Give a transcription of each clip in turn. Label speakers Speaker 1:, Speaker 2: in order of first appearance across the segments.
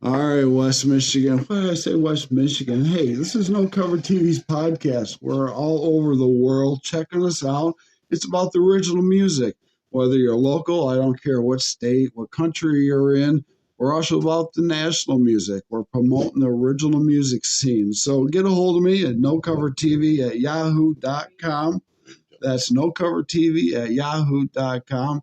Speaker 1: All right, West Michigan. Why did I say West Michigan? Hey, this is No Cover TV's podcast. We're all over the world checking us out. It's about the original music. Whether you're local, I don't care what state, what country you're in. We're also about the national music. We're promoting the original music scene. So get a hold of me at nocovertv@yahoo.com. That's nocovertv@yahoo.com.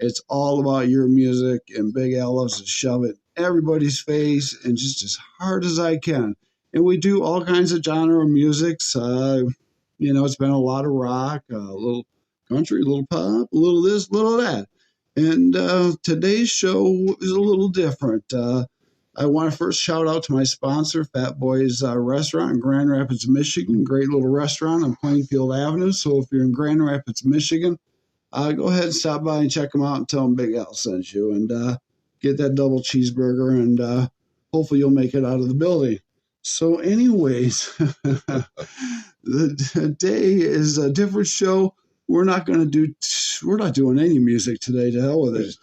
Speaker 1: It's all about your music, and Big Al loves to shove it in everybody's face and just as hard as I can. And we do all kinds of genre of musics. It's been a lot of rock, a little country, a little pop, a little this, a little that. And today's show is a little different. I want to first shout out to my sponsor, Fat Boys Restaurant in Grand Rapids, Michigan. Great little restaurant on Plainfield Avenue. So if you're in Grand Rapids, Michigan, go ahead and stop by and check them out and tell them Big Al sent you, and get that double cheeseburger, and hopefully you'll make it out of the building. So anyways, today is a different show. We're not doing any music today. To hell with it.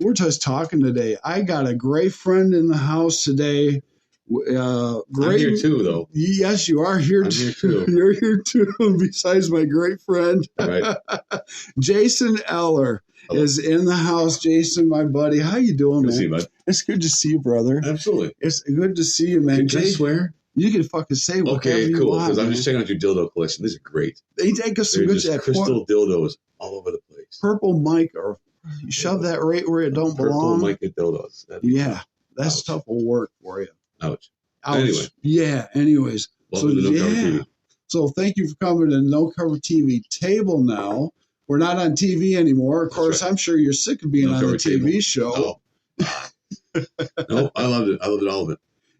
Speaker 1: We're just talking today. I got a great friend in the house today.
Speaker 2: I'm here too, though.
Speaker 1: Yes, you are here too. You're here too. Besides my great friend,
Speaker 2: right.
Speaker 1: Jason Eller is in the house. Jason, my buddy, how you doing, man?
Speaker 2: Good to see you, bud.
Speaker 1: It's good to see you, brother.
Speaker 2: Absolutely.
Speaker 1: It's good to see you, man.
Speaker 2: Can I swear?
Speaker 1: You can fucking say whatever you want.
Speaker 2: Okay, cool. Because I'm just checking out your dildo collection. These are great.
Speaker 1: They take us some good
Speaker 2: crystal dildos all over the place.
Speaker 1: Purple mic, or you shove that right where it don't belong.
Speaker 2: Purple mic dildos.
Speaker 1: That stuff will work for you.
Speaker 2: Ouch.
Speaker 1: Anyway. Yeah, anyways.
Speaker 2: Welcome to No Cover TV.
Speaker 1: So thank you for coming to No Cover TV table now. We're not on TV anymore. Of course, right. I'm sure you're sick of being on the TV show.
Speaker 2: No, I loved it. I loved all of it.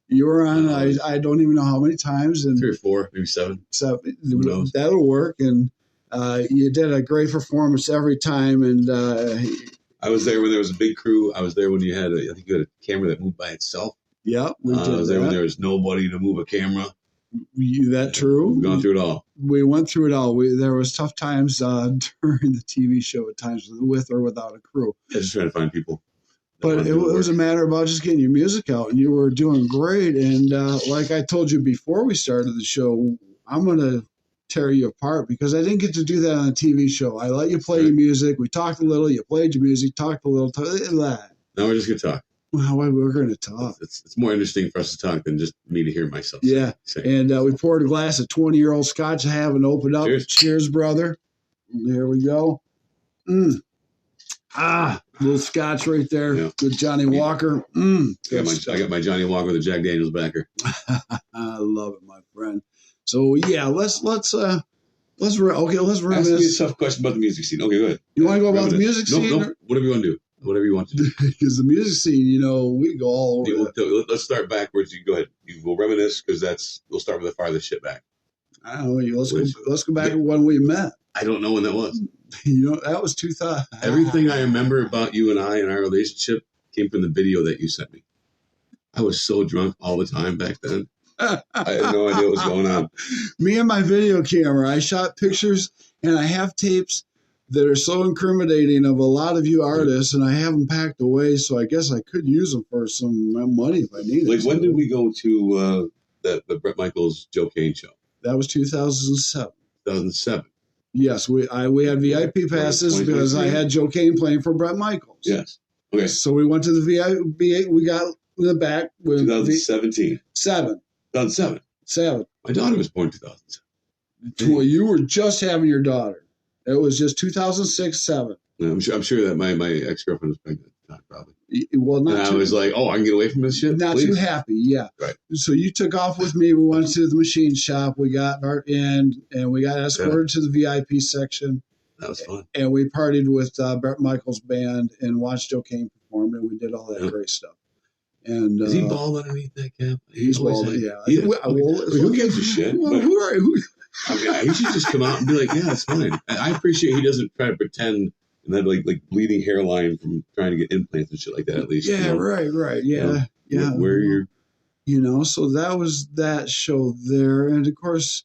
Speaker 1: You were on, I don't even know how many times.
Speaker 2: 3 or 4, maybe 7. Who knows?
Speaker 1: That'll work. And you did a great performance every time. And
Speaker 2: I was there when there was a big crew. I was there when you had a camera that moved by itself.
Speaker 1: Yeah,
Speaker 2: I was there when there was nobody to move a camera.
Speaker 1: That true?
Speaker 2: We've gone through it all.
Speaker 1: We went through it all. There was tough times during the TV show at times with or without a crew.
Speaker 2: Yeah, just trying to find people.
Speaker 1: But it was a matter about just getting your music out, and you were doing great. And like I told you before we started the show, I'm going to tear you apart because I didn't get to do that on a TV show. I let you play your music. We talked a little. You played your music, talked a little.
Speaker 2: Now we're just going to talk.
Speaker 1: Well, we're going to talk.
Speaker 2: It's more interesting for us to talk than just me to hear myself.
Speaker 1: Yeah. And we poured a glass of 20-year-old scotch I haven't opened up. Cheers, brother. There we go. Little scotch right there. Yeah. Good Johnny Walker.
Speaker 2: I got my Johnny Walker, the Jack Daniels backer.
Speaker 1: I love it, my friend. So yeah, let's reminisce.
Speaker 2: Ask me a tough question about the music scene. Okay, go ahead.
Speaker 1: You want to go about the music scene?
Speaker 2: No, whatever you want to do. Whatever you want to do.
Speaker 1: Because the music scene, we go all over.
Speaker 2: Let's start backwards. You go ahead. We'll reminisce because we'll start with the farthest shit back.
Speaker 1: I don't know. Let's go back to when we met.
Speaker 2: I don't know when that was.
Speaker 1: That was 2000.
Speaker 2: Everything I remember about you and I and our relationship came from the video that you sent me. I was so drunk all the time back then. I had no idea what was going on.
Speaker 1: Me and my video camera, I shot pictures, and I have tapes that are so incriminating of a lot of you artists, and I have them packed away, so I guess I could use them for some money if I needed.
Speaker 2: Like, when did we go to the Bret Michaels Joe Kane show?
Speaker 1: That was 2007.
Speaker 2: 2007.
Speaker 1: Yes, we had VIP passes because I had Joe Kane playing for Bret Michaels.
Speaker 2: Yes. Okay.
Speaker 1: So we went to the VIP. We got in the back with
Speaker 2: 2017.
Speaker 1: 2007.
Speaker 2: My daughter was born in 2007.
Speaker 1: Well, you were just having your daughter. It was just 2006-07.
Speaker 2: Yeah, I'm sure that my ex-girlfriend was pregnant at the time, probably.
Speaker 1: Well,
Speaker 2: I was like, I can get away from this shit.
Speaker 1: Not too happy, yeah.
Speaker 2: Right.
Speaker 1: So you took off with me. We went to the machine shop. We got our end, and we got escorted to the VIP section.
Speaker 2: That was fun.
Speaker 1: And we partied with Bret Michaels' band and watched Joe Kane perform, and we did all that great stuff. And
Speaker 2: is he bald underneath that cap?
Speaker 1: He's bald, yeah.
Speaker 2: Who gives a shit? I mean, he should just come out and be like, yeah, it's fine. I appreciate he doesn't try to pretend and then like bleeding hairline from trying to get implants and shit like that, at least.
Speaker 1: Yeah, right. Yeah.
Speaker 2: Where you're...
Speaker 1: so that was that show there. And of course,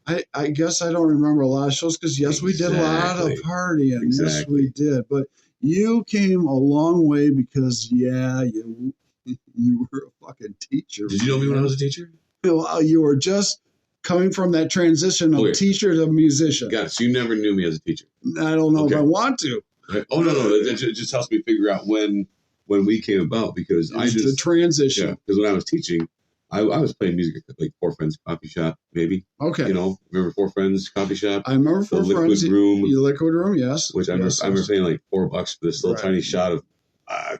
Speaker 1: I guess I don't remember a lot of shows because, yes, we did a lot of partying. Exactly. Yes, we did. But you came a long way because, you were a teacher.
Speaker 2: Did you know me when I was a teacher?
Speaker 1: You were just coming from that transition of teacher to musician.
Speaker 2: Got it. So you never knew me as a teacher.
Speaker 1: I don't know if I want to.
Speaker 2: Right. Oh, no. It just helps me figure out when we came about, because
Speaker 1: the transition.
Speaker 2: Yeah, because when I was teaching, I was playing music at like Four Friends Coffee Shop, maybe.
Speaker 1: Okay.
Speaker 2: Remember Four Friends Coffee Shop?
Speaker 1: I remember Four Friends.
Speaker 2: The Liquid Room.
Speaker 1: The Liquid Room, yes.
Speaker 2: Which I remember paying like $4 for this little tiny shot of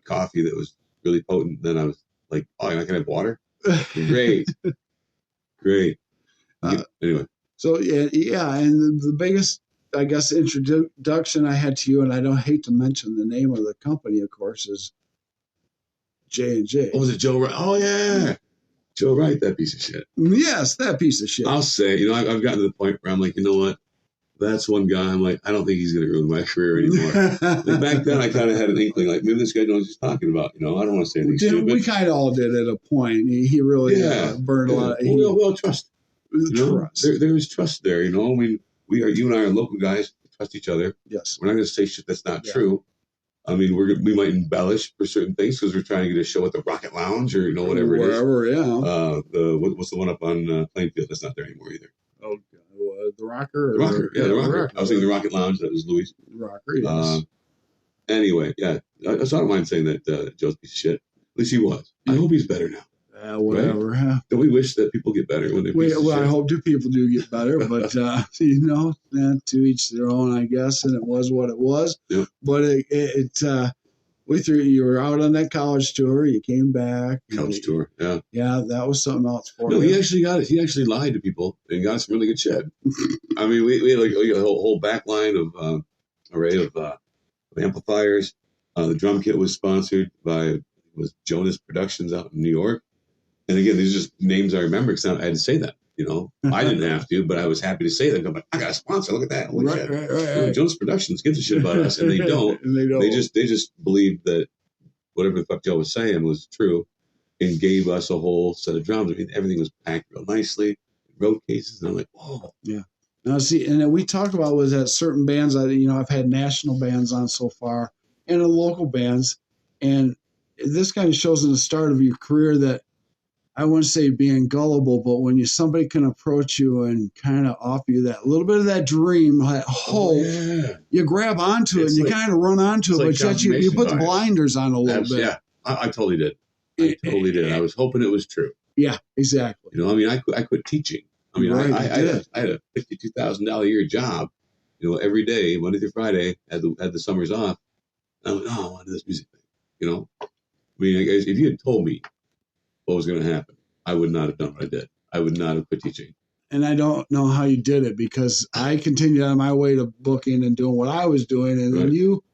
Speaker 2: coffee that was really potent. Then I was like, oh, I can have water? Great. Anyway.
Speaker 1: So, yeah. And the biggest, I guess, introduction I had to you, and I don't hate to mention the name of the company, of course, is J&J.
Speaker 2: Oh, was it Joe Wright? Oh, yeah. Joe Wright, that piece of shit.
Speaker 1: Yes, that piece of shit.
Speaker 2: I'll say, I've gotten to the point where I'm like, you know what? That's one guy. I'm like, I don't think he's going to ruin my career anymore. Like back then, I kind of had an inkling, like maybe this guy knows what he's talking about. I don't want to say anything stupid.
Speaker 1: We kind of all did at a point. He really burned a lot.
Speaker 2: Well, trust.
Speaker 1: Trust.
Speaker 2: There is trust there. I mean, you and I are local guys. We trust each other.
Speaker 1: Yes.
Speaker 2: We're not going to say shit that's not true. I mean, we might embellish for certain things because we're trying to get a show at the Rocket Lounge or whatever it is.
Speaker 1: Wherever, yeah.
Speaker 2: What's the one up on Plainfield? That's not there anymore either.
Speaker 1: Oh, the Rocker.
Speaker 2: The Rocker. The Rocker. I was thinking the Rocket Lounge. That was Louis.
Speaker 1: Rocker. Yes.
Speaker 2: Anyway, yeah. So I don't mind saying that Joe's a piece of shit. At least he was. I hope he's better now.
Speaker 1: Whatever. Right?
Speaker 2: Don't we wish that people get better when they're
Speaker 1: I hope people do get better, but to each their own, I guess. And it was what it was.
Speaker 2: Yep.
Speaker 1: But you were out on that college tour. You came back.
Speaker 2: College tour, yeah.
Speaker 1: Yeah, that was something else for you.
Speaker 2: No, he actually got it. He actually lied to people and got some really good shit. I mean, we had like a whole back line of array of amplifiers. The drum kit was sponsored by Jonas Productions out in New York. And again, these are just names I remember because I had to say that. I didn't have to, but I was happy to say that. I'm like, I got a sponsor. Look at that. Right. Jonas Productions gives a shit about us, and they don't. They just believed that whatever the fuck Joe was saying was true, and gave us a whole set of drums. I mean, everything was packed real nicely, road cases, and I'm like, oh,
Speaker 1: yeah. Now, see, and we talked about was that certain bands. I've had national bands on so far, and local bands, and this kind of shows in the start of your career that. I wouldn't say being gullible, but when somebody can approach you and kind of offer you that little bit of that dream, that hope, you grab onto it and you kind of run onto it, but yet you put the blinders on a little bit.
Speaker 2: Yeah, I totally did. I was hoping it was true.
Speaker 1: Yeah, exactly.
Speaker 2: I mean, I quit teaching. I mean, I had a $52,000 a year job, every day, Monday through Friday, had the summers off. And I'm like, I want to do this music thing, I mean, guys, if you had told me what was going to happen, I would not have done what I did. I would not have quit teaching.
Speaker 1: And I don't know how you did it because I continued on my way to booking and doing what I was doing. And then you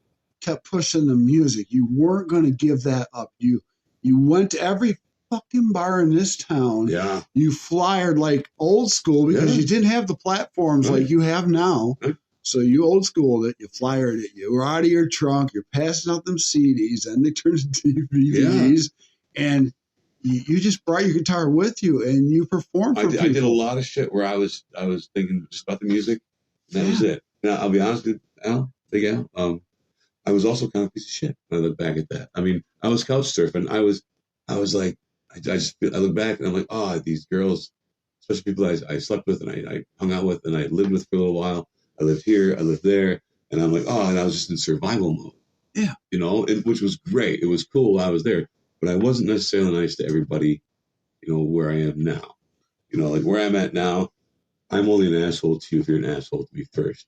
Speaker 1: kept pushing the music. You weren't going to give that up. You went to every fucking bar in this town.
Speaker 2: Yeah.
Speaker 1: You flyered like old school because you didn't have the platforms like you have now. Right. So you old schooled it. You flyered it. You were out of your trunk. You're passing out them CDs and they turned to DVDs. Yeah. And you just brought your guitar with you and you performed for people.
Speaker 2: I did a lot of shit where I was thinking just about the music. And that was it. Now, I'll be honest with you, Big Al. I was also kind of a piece of shit when I look back at that. I mean, I was couch surfing. I was like, I look back and I'm like, these girls, especially people I slept with and I hung out with and I lived with for a little while. I lived here, I lived there. And I'm like, and I was just in survival mode.
Speaker 1: Yeah.
Speaker 2: Which was great. It was cool. I was there. But I wasn't necessarily nice to everybody, where I am now. Like where I'm at now, I'm only an asshole to you if you're an asshole to me first,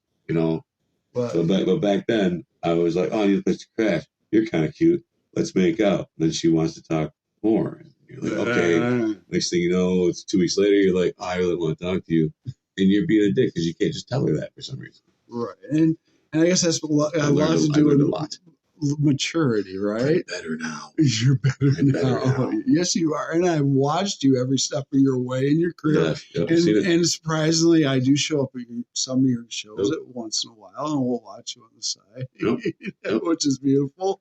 Speaker 2: But back then, I was like, I need a place to crash. You're kind of cute. Let's make out. And then she wants to talk more. And you're like, okay. Next thing you know, it's 2 weeks later, you're like, I really want to talk to you. And you're being a dick because you can't just tell her that for some reason.
Speaker 1: Right. And I guess that's a lot to do with maturity, right?
Speaker 2: I'm better now.
Speaker 1: You're better now. Yes, you are. And I've watched you every step of your way in your career.
Speaker 2: Yeah,
Speaker 1: and surprisingly, I do show up at some of your shows once in a while, and we'll watch you on the side, which is beautiful.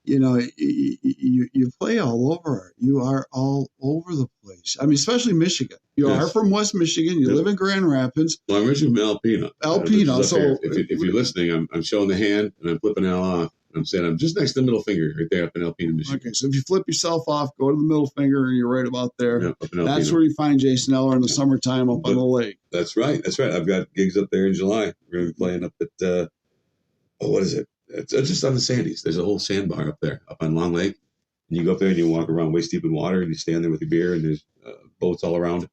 Speaker 1: You play all over. You are all over the place. I mean, especially Michigan. You are from West Michigan. You live in Grand Rapids.
Speaker 2: Well, I'm originally from Alpena.
Speaker 1: Alpena.
Speaker 2: So if you're listening, I'm showing the hand and I'm flipping Al off. I'm saying I'm just next to the middle finger right there up in Alpena, Michigan.
Speaker 1: Okay, so if you flip yourself off, go to the middle finger, and you're right about there.
Speaker 2: Yeah, up in Alpena.
Speaker 1: That's where you find Jason Eller in the summertime up on the lake.
Speaker 2: That's right. I've got gigs up there in July. We're going to be playing up at, what is it? It's just on the Sandies. There's a whole sandbar up there, up on Long Lake. And you go up there and you walk around waist deep in water and you stand there with your beer and there's boats all around.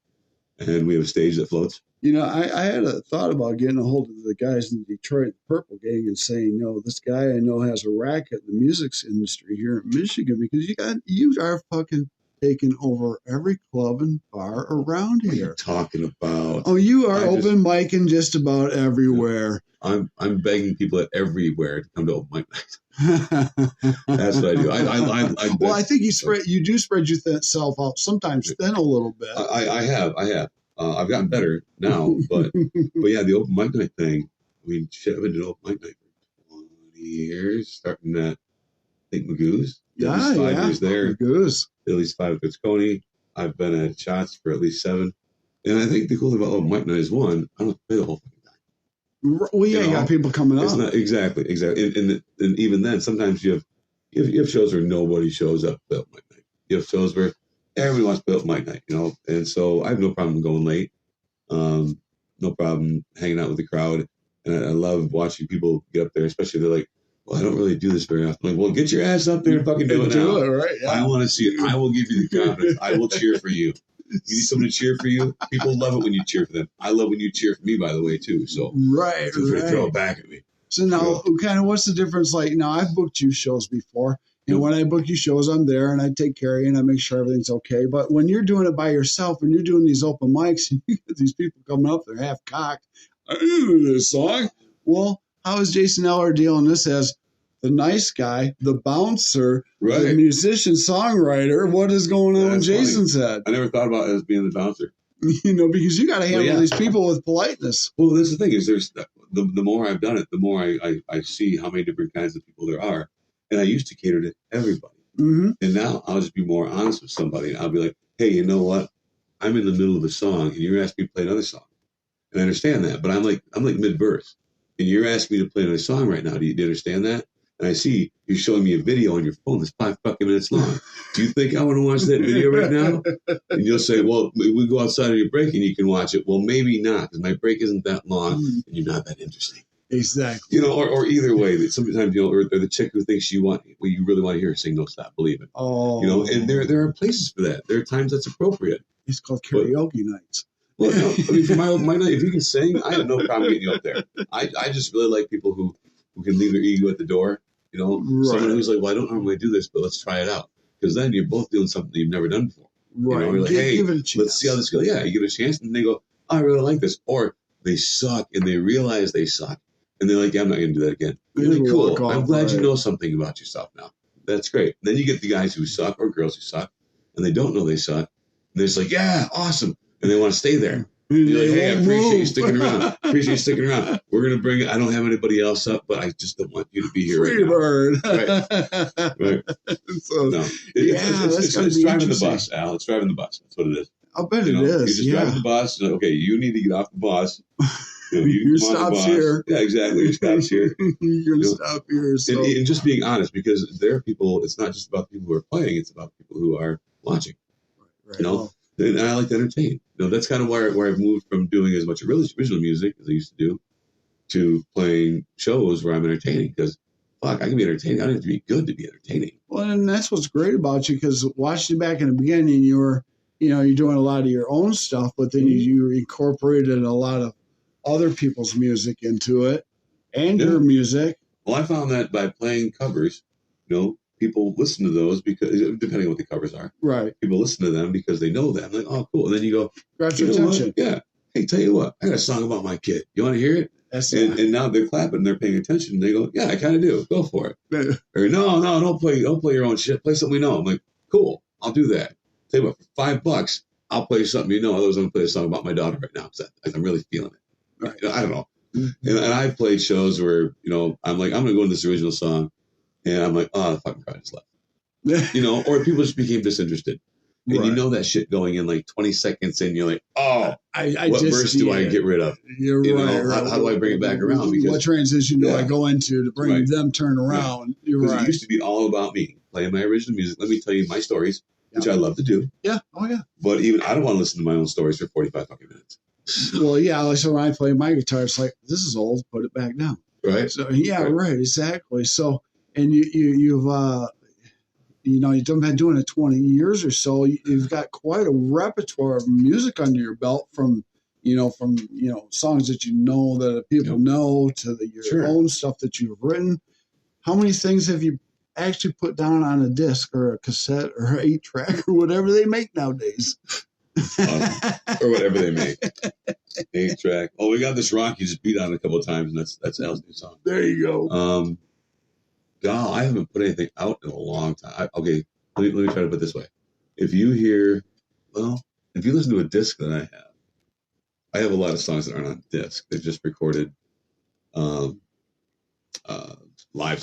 Speaker 2: And we have a stage that floats.
Speaker 1: You know, I had a thought about getting a hold of the guys in Detroit, the Purple Gang, and saying, this guy I know has a racket in the music industry here in Michigan because you are fucking taking over every club and bar around here.
Speaker 2: What are you talking about?
Speaker 1: Oh, you are open micing just about everywhere.
Speaker 2: I'm begging people at everywhere to come to open mic night. That's what I do. I
Speaker 1: think you do spread yourself out sometimes thin a little bit.
Speaker 2: I have. I've gotten better now, but yeah, the open mic night thing. I mean, shit, I've been doing open mic night for 20 years, starting at, I think, Magoo's.
Speaker 1: Yeah,
Speaker 2: 5 years there.
Speaker 1: Magoo's.
Speaker 2: At least 5 at Coney. I've been at Shots for at least 7. And I think the cool thing about open mic night is, one, I don't have to pay the whole fucking time.
Speaker 1: Well, yeah, you got people coming up.
Speaker 2: Exactly. And even then, sometimes you have shows where nobody shows up to open mic night. You have shows where everybody wants to play open mic night, And so I have no problem going late. No problem hanging out with the crowd. And I love watching people get up there, especially they're like, well, I don't really do this very often. I'm like, well, get your ass up there and fucking do it now.
Speaker 1: Do it, right? Yeah.
Speaker 2: I want to see it. I will give you the confidence. I will cheer for you. You need someone to cheer for you? People love it when you cheer for them. I love when you cheer for me, by the way, too. So
Speaker 1: right.
Speaker 2: Throw it back at me.
Speaker 1: So now, kind of what's the difference? Like, now I've booked you shows before. And when I book you shows, I'm there and I take care of you and I make sure everything's okay. But when you're doing it by yourself and you're doing these open mics and you get these people coming up, they're half cocked. I don't know this song. Well, how is Jason Eller dealing this as the nice guy, the bouncer, the musician, songwriter? What is going on in Jason's head?
Speaker 2: I never thought about it as being the bouncer.
Speaker 1: Because you got to handle these people with politeness.
Speaker 2: Well, that's the thing is there's the more I've done it, the more I see how many different kinds of people there are. And I used to cater to everybody. Mm-hmm. And now I'll just be more honest with somebody. And I'll be like, hey, you know what? I'm in the middle of a song and you're asking me to play another song. And I understand that. But I'm like mid-verse. And you're asking me to play another song right now. Do you understand that? And I see you're showing me a video on your phone that's 5 fucking minutes long. Do you think I want to watch that video right now? And you'll say, well, we go outside of your break and you can watch it. Well, maybe not, because my break isn't that long and you're not that interesting.
Speaker 1: Exactly.
Speaker 2: Or either way, that sometimes, or the chick who thinks you really want to hear her sing "Don't Stop Believing." Oh. And there are places for that. There are times that's appropriate.
Speaker 1: It's called karaoke nights.
Speaker 2: Well, no, I mean, for my night, if you can sing, I have no problem getting you up there. I just really like people who can leave their ego at the door. Someone who's like, well, I don't normally do this, but let's try it out. Because then you're both doing something that you've never done before.
Speaker 1: Right.
Speaker 2: You're like, hey,
Speaker 1: give it a chance.
Speaker 2: Let's see how this goes. Yeah, you give it a chance, and they go, oh, I really like this. Or they suck, and they realize they suck. And they're like, yeah, I'm not going to do that again. You're like, cool. I'm glad you know something about yourself now. That's great. And then you get the guys who suck or girls who suck, and they don't know they suck. And they're just like, yeah, awesome. And they want to stay there. You're like, hey, I appreciate you sticking around. We're going to bring it. I don't have anybody else up, but I just don't want you to be here right now.
Speaker 1: Bird.
Speaker 2: Right. So, no. It's driving the bus, Al. It's driving the bus. That's what it is.
Speaker 1: I'll bet it is.
Speaker 2: You're just driving the bus. Like, okay, you need to get off the bus.
Speaker 1: Your stop's here.
Speaker 2: Yeah, exactly. Your stop's here.
Speaker 1: Your stop here. So.
Speaker 2: And just being honest, because there are people, it's not just about people who are playing, it's about people who are watching. Right. And I like to entertain. That's kind of where I've moved from doing as much original music as I used to do to playing shows where I'm entertaining. Because, fuck, I can be entertaining. I don't have to be good to be entertaining.
Speaker 1: Well, and that's what's great about you, because watching you back in the beginning, you're doing a lot of your own stuff, but then you incorporated a lot of other people's music into it and your music.
Speaker 2: Well, I found that by playing covers, people listen to those because, depending on what the covers are.
Speaker 1: Right.
Speaker 2: People listen to them because they know them. Like, oh, cool. And then you go,
Speaker 1: grab your attention.
Speaker 2: Yeah. Hey, tell you what, I got a song about my kid. You want to hear it? And now they're clapping, they're paying attention. They go, yeah, I kind of do. Go for it. Or no, don't play your own shit. Play something we know. I'm like, cool, I'll do that. Tell you what, for $5, I'll play something you know. Otherwise, I'm going to play a song about my daughter right now. So I'm really feeling it. Right. I don't know. Mm-hmm. And I've played shows where, I'm like, I'm going to go into this original song. And I'm like, oh, the fucking crowd just left. Or people just became disinterested. And
Speaker 1: Right.
Speaker 2: you know that shit going in like 20 seconds and you're like, oh,
Speaker 1: I
Speaker 2: what
Speaker 1: just,
Speaker 2: verse do I get rid of?
Speaker 1: You're
Speaker 2: You
Speaker 1: right.
Speaker 2: know, how do I bring it back around? Because
Speaker 1: what transition do I go into to bring
Speaker 2: Right.
Speaker 1: them turn around?
Speaker 2: Right.
Speaker 1: You're
Speaker 2: Because
Speaker 1: right.
Speaker 2: it used to be all about me playing my original music. Let me tell you my stories, which I love to do.
Speaker 1: Yeah. Oh, yeah.
Speaker 2: But even I don't want to listen to my own stories for 45 fucking minutes.
Speaker 1: Well, yeah. Like, so when I play my guitar, it's like, this is old. Put it back down.
Speaker 2: Right.
Speaker 1: So yeah, right. Exactly. So, and you've you've been doing it 20 years or so. You've got quite a repertoire of music under your belt from songs that that people know to your own stuff that you've written. How many things have you actually put down on a disc or a cassette or an 8-track or whatever they make nowadays?
Speaker 2: Or whatever they make. 8-track. Oh, we got this rock you just beat on a couple of times, and that's Al's new song.
Speaker 1: There you go.
Speaker 2: God, I haven't put anything out in a long time. Let me try to put it this way. If you listen to a disc that I have a lot of songs that aren't on disc. They're just recorded live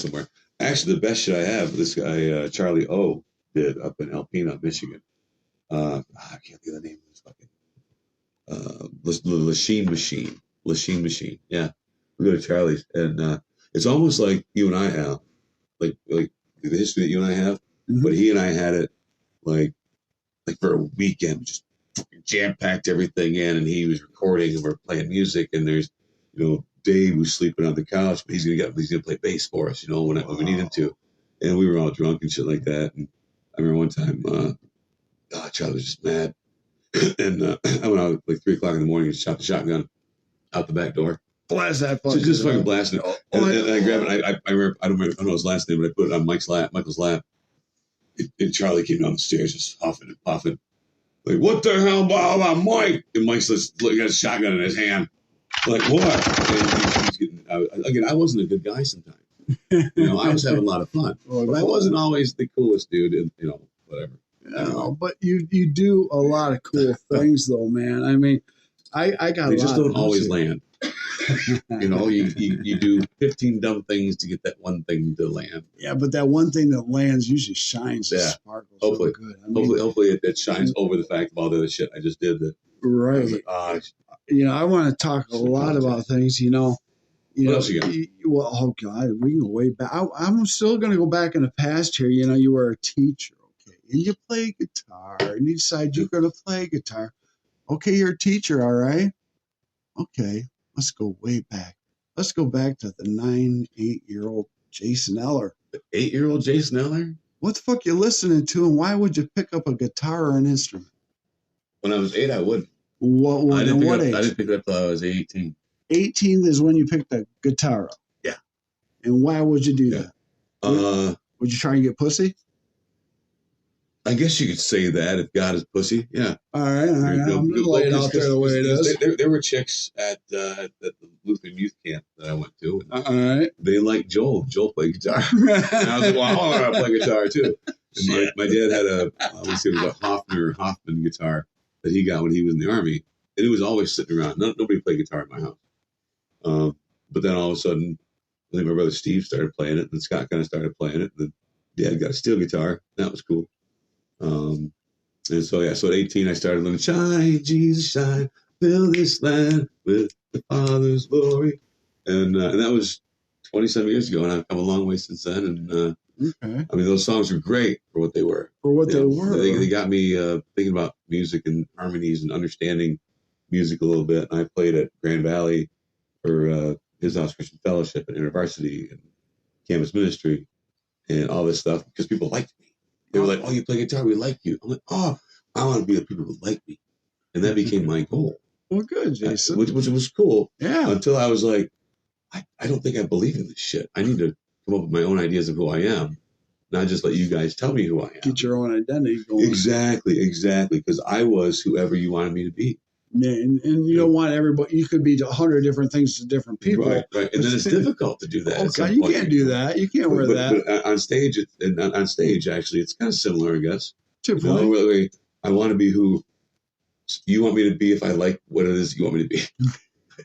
Speaker 2: somewhere. Actually, the best shit I have, this guy, Charlie O, did up in Alpena, Michigan. I can't think of the name of this fucking Lachine Machine. Yeah. We go to Charlie's, and it's almost like you and I have. Like the history that you and I have, but he and I had it like for a weekend, just jam packed everything in, and he was recording, and we're playing music, and there's Dave was sleeping on the couch, but he's gonna play bass for us, when we need him to, and we were all drunk and shit like that. And I remember one time, Charlie was just mad, and I went out like 3:00 in the morning and shot the shotgun out the back door.
Speaker 1: Blast that
Speaker 2: just fucking blasting it. And I grabbed it. I remember, I don't know his last name, but I put it on Michael's lap. And Charlie came down the stairs just huffing and puffing. Like, what the hell, blah, Mike? And Mike's got a shotgun in his hand. Like, what? And he's getting, again, I wasn't a good guy sometimes. I was having a lot of fun. But I wasn't always the coolest dude, and, whatever.
Speaker 1: No, but you do a lot of cool things, though, man. I mean, I got
Speaker 2: They just don't always land. You do 15 dumb things to get that one thing to land.
Speaker 1: Yeah, but that one thing that lands usually shines and sparkles.
Speaker 2: Hopefully,
Speaker 1: good.
Speaker 2: Hopefully it shines over the fact of all the other shit I just did.
Speaker 1: Right. I want to talk a lot about things.
Speaker 2: What else you got?
Speaker 1: Well, oh God, we can go way back. I'm still going to go back in the past here. You were a teacher, okay, and you play guitar, and you decide you're going to play guitar. Okay, you're a teacher, all right. Okay. Let's go way back. Let's go back to the 8-year-old Jason Eller.
Speaker 2: The 8-year-old Jason Eller?
Speaker 1: What the fuck you listening to, and why would you pick up a guitar or an instrument?
Speaker 2: When I was 8, I wouldn't.
Speaker 1: What age?
Speaker 2: I didn't pick it up until I was 18.
Speaker 1: 18 is when you picked the guitar up?
Speaker 2: Yeah.
Speaker 1: And why would you do that? Would you try and get pussy?
Speaker 2: I guess you could say that if God is pussy. Yeah.
Speaker 1: All right. I'm going to lay it out there the way it is.
Speaker 2: There were chicks at the Lutheran youth camp that I went to.
Speaker 1: All right.
Speaker 2: They liked Joel. Joel played guitar. And I was like, well, I want to play guitar too. And my dad had a Hoffman guitar that he got when he was in the Army. And it was always sitting around. Nobody played guitar in my house. But then all of a sudden, I think my brother Steve started playing it, and Scott kind of started playing it. And then Dad got a steel guitar. That was cool. And so at 18, I started learning, shine, Jesus, shine, fill this land with the Father's glory. And that was 27 years ago, and I've come a long way since then. And I mean, those songs were great for what they were. They got me thinking about music and harmonies and understanding music a little bit. And I played at Grand Valley for His House Christian Fellowship and InterVarsity and Campus Ministry and all this stuff because people liked me. They were like, oh, you play guitar, we like you. I'm like, oh, I want to be the people who like me. And that became my goal.
Speaker 1: Well, good, Jason.
Speaker 2: Which was cool.
Speaker 1: Yeah.
Speaker 2: Until I was like, I don't think I believe in this shit. I need to come up with my own ideas of who I am, not just let you guys tell me who I am.
Speaker 1: Get your own identity going.
Speaker 2: Exactly. Because I was whoever you wanted me to be.
Speaker 1: And you don't want everybody. You could be 100 different things to different people.
Speaker 2: Right. And then it's difficult to do that.
Speaker 1: Oh God, you can't do that. You can't wear that.
Speaker 2: But on stage, actually, it's kind of similar, I guess.
Speaker 1: Really,
Speaker 2: I want to be who you want me to be if I like what it is you want me to be.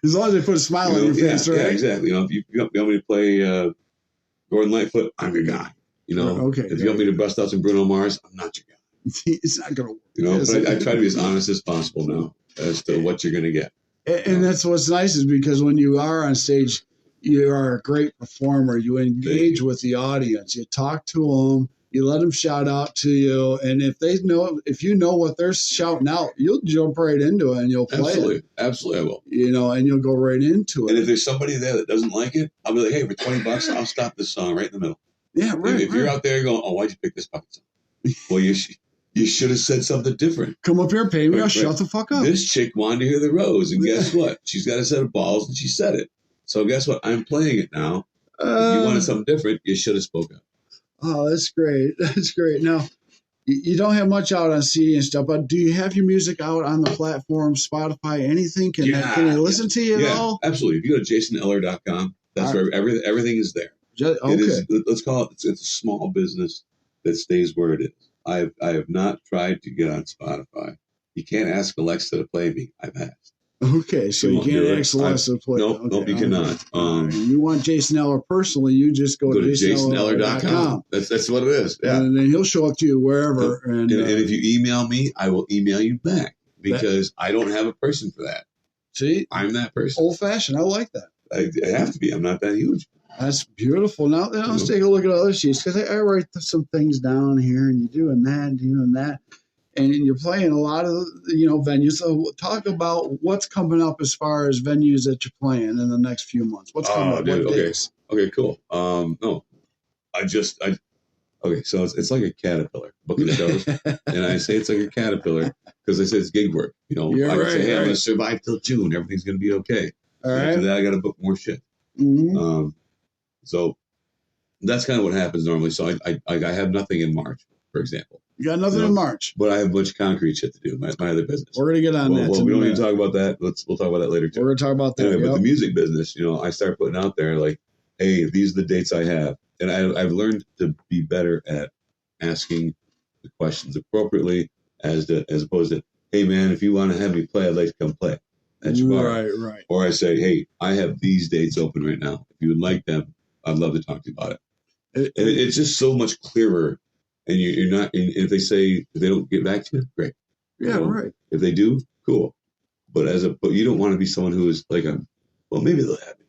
Speaker 1: As long as they put a smile on your face, right?
Speaker 2: Yeah, exactly. If you want me to play Gordon Lightfoot, I'm your guy.
Speaker 1: Okay.
Speaker 2: If you want me to bust out some Bruno Mars, I'm not your guy.
Speaker 1: It's not going to work.
Speaker 2: You know, but I try to be as honest as possible now as to what you're going to get.
Speaker 1: And that's what's nice is because when you are on stage, you are a great performer. You engage with the audience. You talk to them. You let them shout out to you. And if you know what they're shouting out, you'll jump right into it and you'll play it.
Speaker 2: Absolutely, I will.
Speaker 1: You know, and you'll go right into it.
Speaker 2: And if there's somebody there that doesn't like it, I'll be like, hey, for $20, I'll stop this song right in the middle.
Speaker 1: Yeah, right.
Speaker 2: If you're out there going, oh, why'd you pick this fucking song? Well, you should have said something different.
Speaker 1: Come up here and pay me. I'll shut the fuck up.
Speaker 2: This chick wanted to hear the Rose, and guess what? She's got a set of balls, and she said it. So guess what? I'm playing it now. If you wanted something different, you should have spoken up.
Speaker 1: Oh, that's great. That's great. Now, you don't have much out on CD and stuff, but do you have your music out on the platform, Spotify, anything? Can they listen to you at all?
Speaker 2: Absolutely. If you go to jasoneller.com, that's where everything is there.
Speaker 1: Okay.
Speaker 2: Let's call it, it's a small business that stays where it is. I have not tried to get on Spotify. You can't ask Alexa to play me. I've asked.
Speaker 1: Okay, so you can't ask Alexa to play.
Speaker 2: Nope, you cannot.
Speaker 1: You want Jason Eller personally, you just go to jasoneller.com.
Speaker 2: That's what it is. Yeah.
Speaker 1: And then he'll show up to you wherever. And
Speaker 2: if you email me, I will email you back because I don't have a person for that.
Speaker 1: See?
Speaker 2: I'm that person.
Speaker 1: Old-fashioned. I like that.
Speaker 2: I have to be. I'm not that huge.
Speaker 1: That's beautiful. Now let's take a look at other sheets because I write some things down here, and you're doing that, and you're playing a lot of venues. So talk about what's coming up as far as venues that you're playing in the next few months. What's coming up?
Speaker 2: Dude,
Speaker 1: what days?
Speaker 2: Okay, cool. So it's like a caterpillar booking shows, and I say it's like a caterpillar because I say it's gig work. I can say, hey, I'm going to survive till June. Everything's going to be okay.
Speaker 1: All right.
Speaker 2: After that, I got to book more shit.
Speaker 1: Mm-hmm.
Speaker 2: So that's kind of what happens normally. So I have nothing in March, for example.
Speaker 1: You got nothing in March,
Speaker 2: but I have a bunch of concrete shit to do. My other business.
Speaker 1: We're gonna get on that.
Speaker 2: Well, we don't need to talk about that. We'll talk about that later too.
Speaker 1: We're gonna talk about that.
Speaker 2: Anyway, but the music business, I start putting out there like, hey, these are the dates I have, and I've learned to be better at asking the questions appropriately, as opposed to, hey man, if you want to have me play, I'd like to come play. That's
Speaker 1: right.
Speaker 2: Or I say, hey, I have these dates open right now. If you would like them, I'd love to talk to you about it. And it's just so much clearer. And you're not. And if they don't get back to you, great.
Speaker 1: Yeah, right.
Speaker 2: If they do, cool. But you don't want to be someone who is like maybe they'll have me.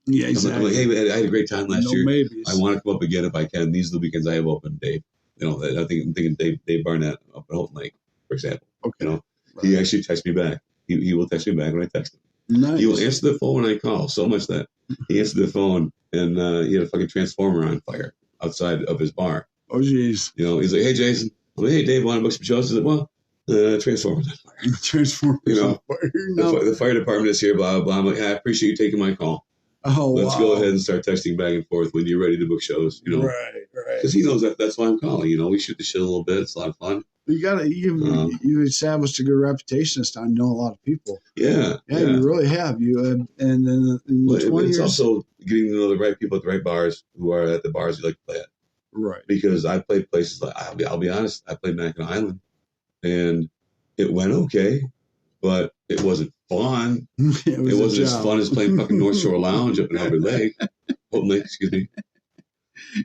Speaker 1: Yeah, exactly.
Speaker 2: I'm like, hey, I had a great time last year.
Speaker 1: Maybes.
Speaker 2: I want to come up again if I can. These are the weekends I have open, Dave. I'm thinking Dave Barnett up at Holton Lake, for example.
Speaker 1: Okay.
Speaker 2: Right. He actually texts me back. He will text me back when I text him.
Speaker 1: Nice.
Speaker 2: He will answer the phone when I call. So much that he answered the phone and he had a fucking transformer on fire outside of his bar.
Speaker 1: Oh, jeez.
Speaker 2: He's like, hey, Jason. I'm like, hey, Dave, want to book some shows? He's like, well, transformer's on fire.
Speaker 1: Transformer's on fire. No.
Speaker 2: The fire department is here, blah, blah, blah. I'm like, I appreciate you taking my call.
Speaker 1: Oh,
Speaker 2: Let's go ahead and start texting back and forth when you're ready to book shows.
Speaker 1: Right.
Speaker 2: Because he knows that's why I'm calling. We shoot the shit a little bit. It's a lot of fun.
Speaker 1: You established a good reputation this time. You know a lot of people.
Speaker 2: Yeah.
Speaker 1: You really have. You and then in 20
Speaker 2: it's
Speaker 1: years,
Speaker 2: also getting to know the right people at the right bars who are at the bars you like to play at.
Speaker 1: Right.
Speaker 2: Because I played places like I'll be honest, I played Mackinac Island, and it went okay, but it wasn't fun. It wasn't as fun as playing fucking North Shore Lounge up in Hubbard Lake. Holton Lake, excuse me.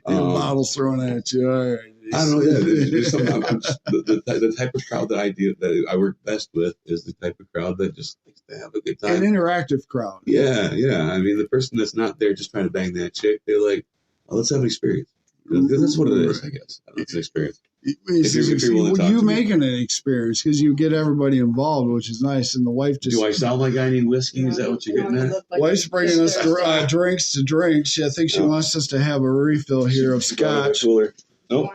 Speaker 1: Bottles thrown at you. All right.
Speaker 2: I don't know. Yeah, there's the type of crowd that I work best with is the type of crowd that just likes to have a good time.
Speaker 1: An interactive crowd.
Speaker 2: Yeah. I mean, the person that's not there just trying to bang that chick, they're like, oh, let's have an experience. Because that's what it is, I guess. It's an experience.
Speaker 1: You making an experience because you get everybody involved, which is nice. And the wife just.
Speaker 2: Do I sound like I need whiskey? Is that what you're getting at?
Speaker 1: Wife's bringing us drinks to drink. I think she wants us to have a refill here of scotch.
Speaker 2: Nope.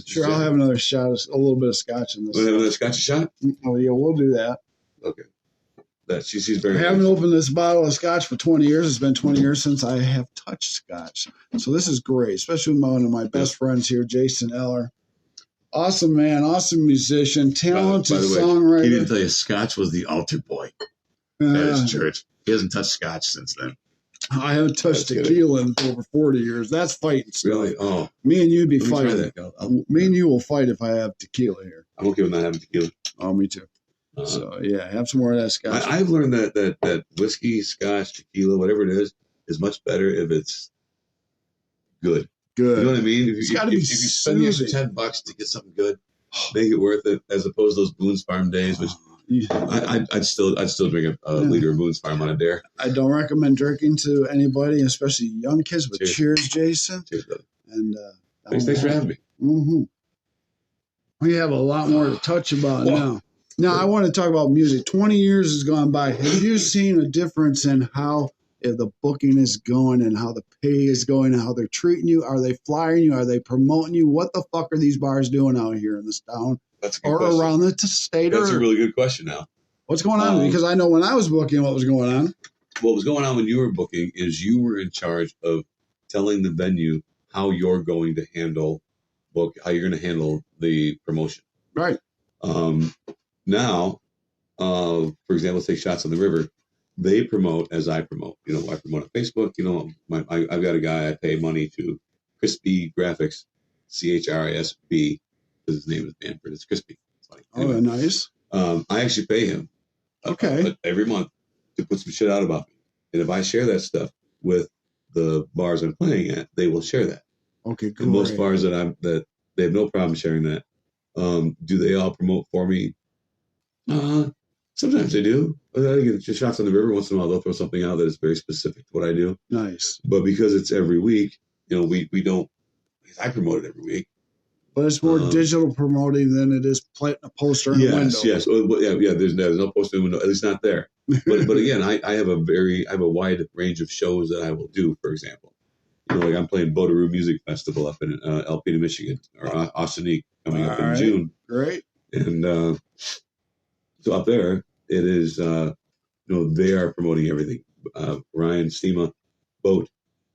Speaker 1: Sure, I'll have another shot, a little bit of scotch in this.
Speaker 2: Want to have another scotch shot?
Speaker 1: Oh, yeah, we'll do that.
Speaker 2: Okay. She's very.
Speaker 1: I haven't opened this bottle of scotch for 20 years. It's been 20 years since I have touched scotch. So this is great, especially with one of my best friends here, Jason Eller. Awesome man, awesome musician, talented songwriter.
Speaker 2: He didn't tell you scotch was the altar boy at his church. He hasn't touched scotch since then.
Speaker 1: I haven't touched tequila in over 40 years. That's fighting stuff.
Speaker 2: Really? Oh.
Speaker 1: Me and you'd be fighting. Me and you will fight if I have tequila here.
Speaker 2: I'm okay with not having tequila.
Speaker 1: Oh, me too. So, yeah, have some more of that scotch.
Speaker 2: I've learned that whiskey, scotch, tequila, whatever it is much better if it's good.
Speaker 1: Good.
Speaker 2: You know what I mean? If you
Speaker 1: spend
Speaker 2: the extra $10 to get something good, make it worth it, as opposed to those Boone's Farm days, which I'd still drink a liter of Boone's Farm on a dare.
Speaker 1: I don't recommend drinking to anybody, especially young kids. But cheers Jason.
Speaker 2: Cheers, brother.
Speaker 1: And
Speaker 2: thanks for having me.
Speaker 1: Mm-hmm. We have a lot more to touch about now. Now, I want to talk about music. 20 years has gone by. Have you seen a difference in how the booking is going and how the pay is going and how they're treating you? Are they flying you? Are they promoting you? What the fuck are these bars doing out here in this town?
Speaker 2: That's a good
Speaker 1: or
Speaker 2: question.
Speaker 1: Around the state?
Speaker 2: That's a really good question now.
Speaker 1: What's going on? Because I know when I was booking, what was going on.
Speaker 2: What was going on when you were booking is you were in charge of telling the venue how you're going to handle how you're going to handle the promotion.
Speaker 1: Right.
Speaker 2: Now, for example, let's take Shots on the River. They promote as I promote. I promote on Facebook. I've got a guy I pay money to, Crispy Graphics, CHRISB, because his name is Manfred. It's Crispy.
Speaker 1: Anyway, nice.
Speaker 2: I actually pay him every month to put some shit out about me. And if I share that stuff with the bars I'm playing at, they will share that.
Speaker 1: Okay, good.
Speaker 2: And most bars that they have no problem sharing that. Do they all promote for me? Sometimes they do. I get just Shots on the River. Once in a while, they'll throw something out that is very specific to what I do.
Speaker 1: Nice.
Speaker 2: But because it's every week, we don't. I promote it every week.
Speaker 1: But it's more digital promoting than it is planting a poster in a window.
Speaker 2: Yes. Yeah. There's no poster in the window. At least not there. But again, I have a wide range of shows that I will do. For example, like I'm playing Botaroo Music Festival up in Alpena, Michigan, or Ossining coming up in June.
Speaker 1: Great.
Speaker 2: And so up there, it is, they are promoting everything. Ryan Stima Boat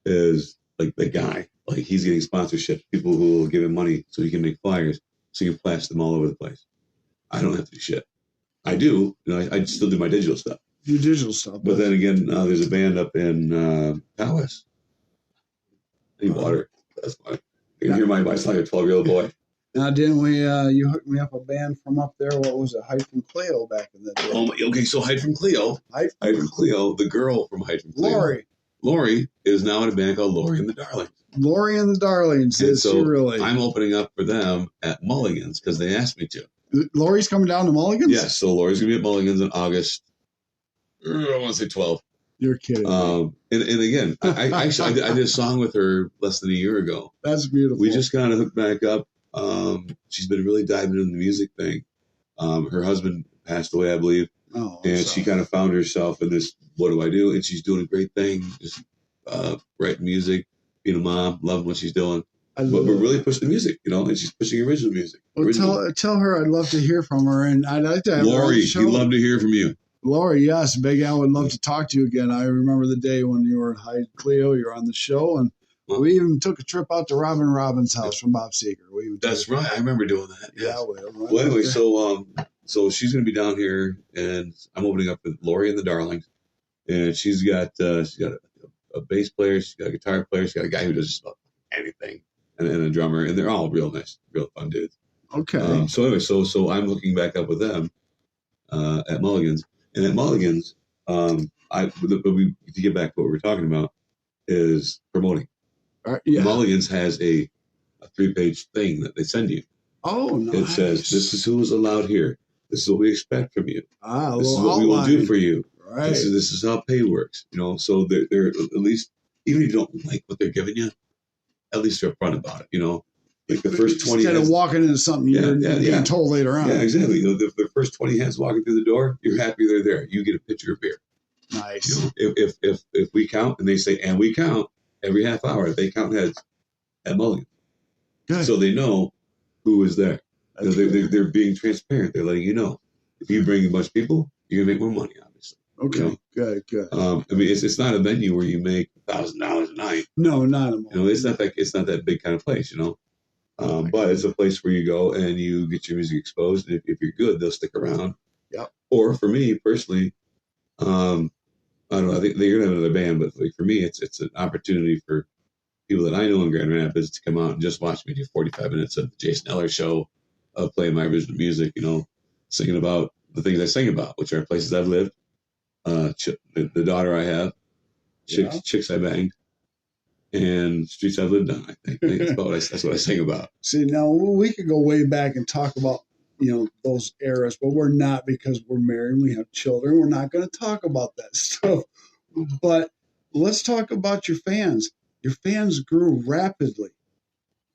Speaker 2: is like the guy. Like he's getting sponsorships, people who will give him money so he can make flyers, so you can plaster them all over the place. I don't have to do shit. I do. I still do my digital stuff.
Speaker 1: Do digital stuff.
Speaker 2: But then again, there's a band up in Tawas. I need water. That's fine. You can hear my voice like a 12-year-old boy.
Speaker 1: Now, didn't we, you hooked me up a band from up there, what was it, Hyde from Cleo back in the day?
Speaker 2: Okay, so Hyde from Cleo. Hyde from Cleo, the girl from Hyde from Cleo. Lori is now in a band called Lori and the Darlings. Lori and the Darlings, is she really? I'm opening up for them at Mulligan's because they asked me to.
Speaker 1: Lori's coming down to Mulligan's?
Speaker 2: Yes, so Lori's going to be at Mulligan's in August, I want to say 12.
Speaker 1: You're kidding.
Speaker 2: And again, I did a song with her less than a year ago.
Speaker 1: That's beautiful.
Speaker 2: We just kind of hooked back up. She's been really diving into the music thing. Her husband passed away, I believe. And she kind of found herself in this, what do I do? And she's doing a great thing. Just writing music, being a mom, loving what she's doing. But really pushing the music, and she's pushing original music.
Speaker 1: Well, tell her I'd love to hear from her. And I'd like to have
Speaker 2: Lori, we'd love to hear from you.
Speaker 1: Lori, yes. Big Al would love to talk to you again. I remember the day when you were at Hyde Cleo, you were on the show, and we even took a trip out to Robin Robbins' house from Bob Seger.
Speaker 2: That's right. I remember doing that. Yes.
Speaker 1: Yeah.
Speaker 2: Well, anyway, so she's going to be down here, and I'm opening up with Lori and the Darlings, and she's got a bass player, she's got a guitar player, she's got a guy who does just about anything, and a drummer, and they're all real nice, real fun dudes.
Speaker 1: Okay.
Speaker 2: So anyway, so I'm looking back up with them at Mulligan's, and at Mulligan's, to get back to what we were talking about, is promoting.
Speaker 1: Yeah.
Speaker 2: Mulligan's has a 3-page thing that they send you.
Speaker 1: Oh, nice.
Speaker 2: It says, this is who is allowed here. This is what we expect from you. This is what
Speaker 1: outline.
Speaker 2: we will do for you.
Speaker 1: Right.
Speaker 2: This is how pay works. So they're at least, even if you don't like what they're giving you, at least they're upfront about it. Like the first 20
Speaker 1: instead of walking into something you're being told later on.
Speaker 2: Yeah, exactly. The first 20 heads walking through the door, you're happy they're there. You get a pitcher of beer.
Speaker 1: Nice.
Speaker 2: If we count and they say, and we count every half hour, they count heads at Mulligan.
Speaker 1: Good.
Speaker 2: So they know who is there. They're being transparent. They're letting you know. If you bring a bunch of people, you're going to make more money, obviously.
Speaker 1: Okay, good.
Speaker 2: It's not a venue where you make $1,000 a night.
Speaker 1: No, not a moment.
Speaker 2: It's not that big kind of place, But it's a place where you go and you get your music exposed. And if you're good, they'll stick around.
Speaker 1: Yeah.
Speaker 2: Or for me personally, I don't know. I think they're gonna have another band, but like for me, it's an opportunity for people that I know in Grand Rapids to come out and just watch me do 45 minutes of the Jason Eller show, of playing my original music. Singing about the things I sing about, which are places I've lived, the daughter I have, chicks I banged, and streets I've lived on. I think that's what I sing about.
Speaker 1: See, now we could go way back and talk about those eras, but we're not because we're married and we have children. We're not going to talk about that stuff. But let's talk about your fans. Your fans grew rapidly.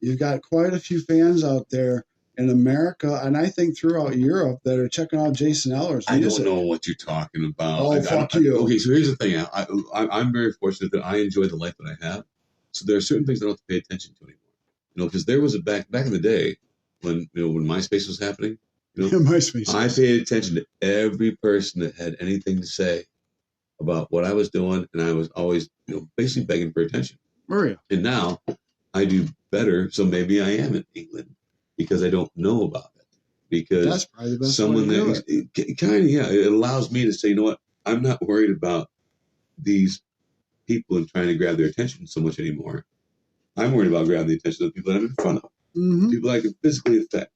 Speaker 1: You've got quite a few fans out there in America, and I think throughout Europe that are checking out Jason Eller's music.
Speaker 2: I don't know what you're talking about.
Speaker 1: Oh, fuck you.
Speaker 2: Okay, so here's the thing. I'm very fortunate that I enjoy the life that I have. So there are certain things I don't have to pay attention to anymore. Because there was back in the day when MySpace was happening.
Speaker 1: MySpace.
Speaker 2: I paid attention to every person that had anything to say about what I was doing, and I was always basically begging for attention.
Speaker 1: Were you?
Speaker 2: And now I do better, so maybe I am in England because I don't know about it. Because
Speaker 1: that's probably the best
Speaker 2: someone
Speaker 1: way to
Speaker 2: do it. It allows me to say, you know what, I'm not worried about these people and trying to grab their attention so much anymore. I'm worried about grabbing the attention of the people that I'm in front of, people I can physically affect.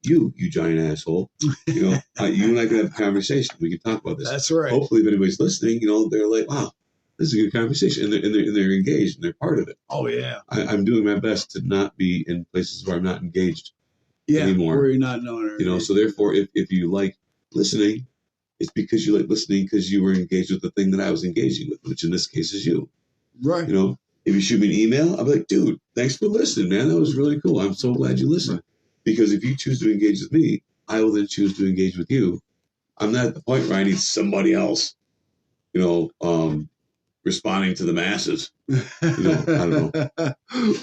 Speaker 2: You giant asshole. You and I can have a conversation. We can talk about this.
Speaker 1: That's right.
Speaker 2: Hopefully, if anybody's listening, they're like, wow, this is a good conversation, and they're engaged and they're part of it.
Speaker 1: Oh yeah.
Speaker 2: I'm doing my best to not be in places where I'm not engaged anymore.
Speaker 1: Where you're not knowing her.
Speaker 2: So therefore, if you like listening, it's because you like listening because you were engaged with the thing that I was engaging with, which in this case is you.
Speaker 1: Right.
Speaker 2: If you shoot me an email, I'll be like, dude, thanks for listening, man. That was really cool. I'm so glad you listened. Because if you choose to engage with me, I will then choose to engage with you. I'm not at the point where I need somebody else, responding to the masses. I don't know.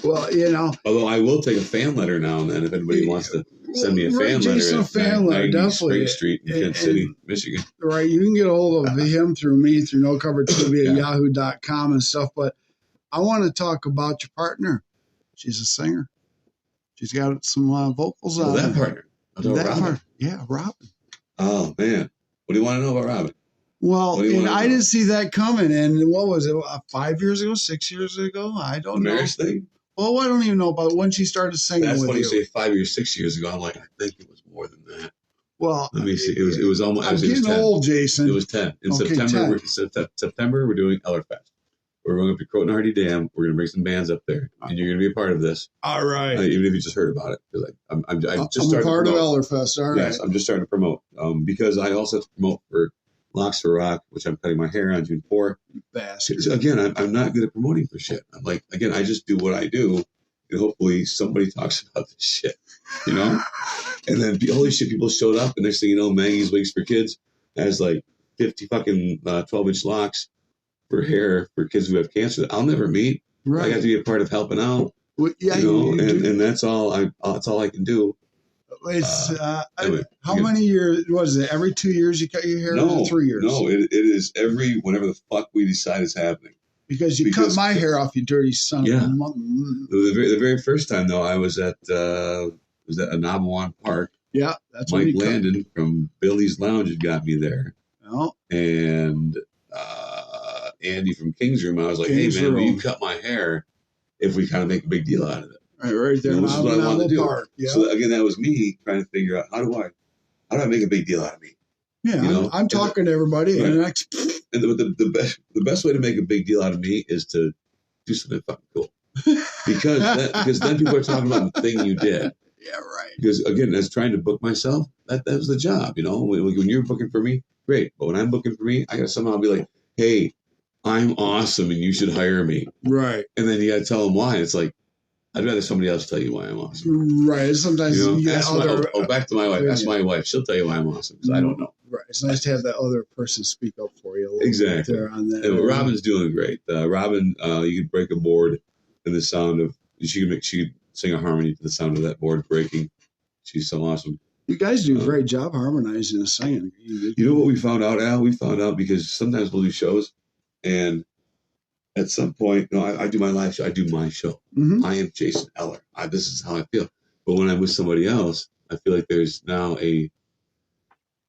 Speaker 1: Well,
Speaker 2: Although I will take a fan letter now and then if anybody wants to send me a fan letter at
Speaker 1: fan letter,
Speaker 2: 90
Speaker 1: definitely.
Speaker 2: Spring Street in Kent City, Michigan.
Speaker 1: Right. You can get a hold of him through me, through No Cover TV at yahoo.com and stuff. But I want to talk about your partner. She's a singer. She's got some vocals on
Speaker 2: that partner. Robin.
Speaker 1: Yeah, Robin.
Speaker 2: Oh, man. What do you want to know about Robin?
Speaker 1: Well, and I didn't see that coming. And what was it, 5 years ago, 6 years ago? I don't know.
Speaker 2: Marriage thing?
Speaker 1: Well, I don't even know about when she started singing with you.
Speaker 2: That's funny you say 5 years, 6 years ago. I'm like, I think it was more than that.
Speaker 1: Well,
Speaker 2: let me see. It was almost.
Speaker 1: I'm getting old, Jason.
Speaker 2: It was 10. In September, we're doing Eller Fest. We're going up to Croton Hardy Dam. We're going to bring some bands up there, and you're going to be a part of this.
Speaker 1: All right.
Speaker 2: Even if you just heard about it, because I'm just
Speaker 1: I'm a part of Eller Fest. All right.
Speaker 2: Yes, I'm just starting to promote. Because I also have to promote for Locks for Rock, which I'm cutting my hair on June 4th.
Speaker 1: Bastard.
Speaker 2: Again, I'm not good at promoting for shit. I'm like, again, I just do what I do, and hopefully somebody talks about this shit, And then holy shit, people showed up, and next thing you know, Maggie's Wigs for Kids has like 50 fucking 12-inch locks for hair for kids who have cancer that I'll never meet. Right. I got to be a part of helping out.
Speaker 1: Well, yeah,
Speaker 2: and that's all I can do.
Speaker 1: It's anyway, how many years was it? Every 2 years you cut your hair?
Speaker 2: No,
Speaker 1: 3 years.
Speaker 2: No, it is whenever the fuck we decide is happening.
Speaker 1: Because you cut my hair off, you dirty son of a mother.
Speaker 2: The very first time though, I was at Anabawan Park.
Speaker 1: Yeah, that's
Speaker 2: Mike Landon from Billy's Lounge had got me there.
Speaker 1: Oh.
Speaker 2: And Andy from King's Room, I was like, hey man, will you cut my hair if we kind of make a big deal out of it?
Speaker 1: Right there.
Speaker 2: This is what I wanted to do.
Speaker 1: Park. Yeah.
Speaker 2: So again, that was me trying to figure out how do I make a big deal out of me?
Speaker 1: Yeah, I'm talking to everybody,
Speaker 2: right.
Speaker 1: and
Speaker 2: the best way to make a big deal out of me is to do something fucking cool, because then people are talking about the thing you did.
Speaker 1: Yeah, right.
Speaker 2: Because again, as trying to book myself, that was the job. When you're booking for me, great, but when I'm booking for me, I got to somehow be like, hey, I'm awesome, and you should hire me.
Speaker 1: Right.
Speaker 2: And then you got to tell them why. It's like, I'd rather somebody else tell you why I'm awesome.
Speaker 1: Right. Sometimes
Speaker 2: back to my wife. Ask my wife. She'll tell you why I'm awesome because I don't know.
Speaker 1: Right. It's nice to have that other person speak up for you.
Speaker 2: Exactly.
Speaker 1: There on that.
Speaker 2: And Robin's doing great. Robin, you could break a board in the sound of. She could sing a harmony to the sound of that board breaking. She's so awesome.
Speaker 1: You guys do a great job harmonizing and singing.
Speaker 2: You know what we found out, Al? We found out because sometimes we'll do shows, and at some point, I do my live show. I do my show. Mm-hmm. I am Jason Eller. This is how I feel. But when I'm with somebody else, I feel like there's now I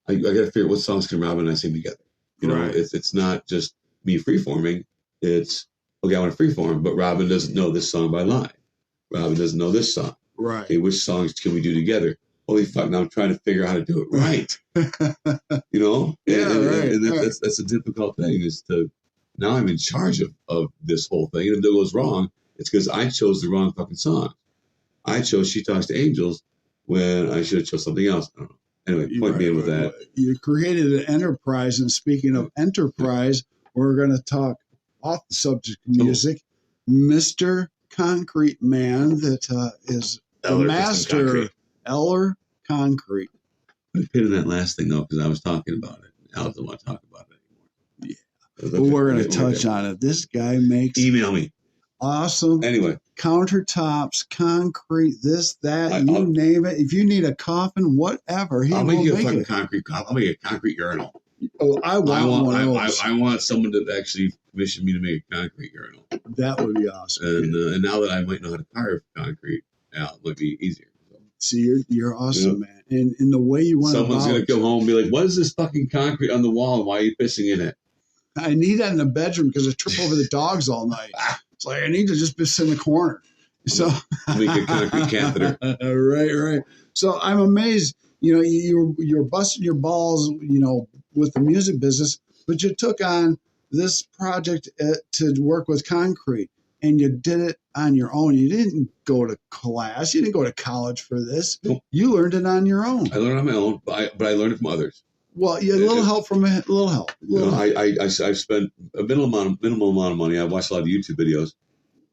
Speaker 2: got to figure out what songs can Robin and I sing together.
Speaker 1: Right.
Speaker 2: It's not just me freeforming. It's, okay, I want to freeform, but Robin doesn't know this song by line. Robin doesn't know this song.
Speaker 1: Right.
Speaker 2: Okay, which songs can we do together? Holy fuck, now I'm trying to figure out how to do it right.
Speaker 1: Yeah, right.
Speaker 2: And that's a difficult thing is to, now I'm in charge of this whole thing. And if it goes wrong, It's because I chose the wrong fucking song. I chose She Talks to Angels when I should have chose something else. I don't know. Anyway, point me in with that.
Speaker 1: You created an enterprise, and speaking of enterprise, we're going to talk off the subject of music. Mr. Concrete Man, that is the master, Eller Concrete.
Speaker 2: Put a pin in that last thing, though, because I was talking about it. Al doesn't want to talk about it anymore.
Speaker 1: Yeah. Well, we're going to touch on it. This guy makes...
Speaker 2: Email me.
Speaker 1: Awesome.
Speaker 2: Anyway.
Speaker 1: Countertops, concrete, this, that, I'll name it. If you need a coffin, whatever,
Speaker 2: I'll make you a fucking concrete coffin. I'll make a concrete urinal.
Speaker 1: Oh, I want one of those.
Speaker 2: I want someone to actually commission me to make a concrete urinal.
Speaker 1: That would be awesome.
Speaker 2: And now that I might know how to carve concrete, it might be easier.
Speaker 1: See, you're awesome, man. And in the way you want
Speaker 2: someone's going to come home and be like, what is this fucking concrete on the wall and why are you pissing in it?
Speaker 1: I need that in the bedroom because I trip over the dogs all night. It's like I need to just sit in the corner. So
Speaker 2: make a concrete catheter.
Speaker 1: Right. So I'm amazed. You know, you're busting your balls, you know, with the music business, but you took on this project to work with concrete, and you did it on your own. You didn't go to class. You didn't go to college for this.
Speaker 2: Nope.
Speaker 1: You learned it on your own.
Speaker 2: I learned on my own, but I learned it from others.
Speaker 1: Well, a little help from a little help.
Speaker 2: I've spent a minimal amount of money. I've watched a lot of YouTube videos.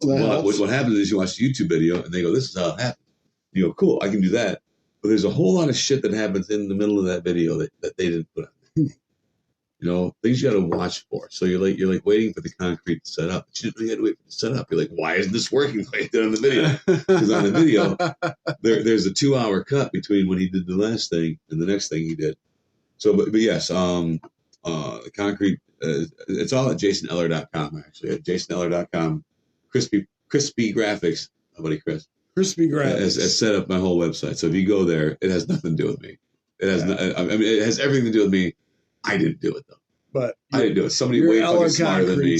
Speaker 2: What happens is you watch a YouTube video and they go, this is how it happens. You go, cool, I can do that. But there's a whole lot of shit that happens in the middle of that video that they didn't put on there. You know, things you got to watch for. So you're like waiting for the concrete to set up. But you didn't really have to wait for it to set up. You're like, why isn't this working like it did on the video? Because on the video, there's a 2-hour cut between when he did the last thing and the next thing he did. So, but yes, the concrete, it's all at jasoneller.com, actually. At jasoneller.com. Crispy graphics. My buddy Chris.
Speaker 1: Crispy graphics.
Speaker 2: Has set up my whole website. So if you go there, it has nothing to do with me. It has it has everything to do with me. I didn't do it though.
Speaker 1: But
Speaker 2: I didn't do it. Somebody way fucking smarter than me.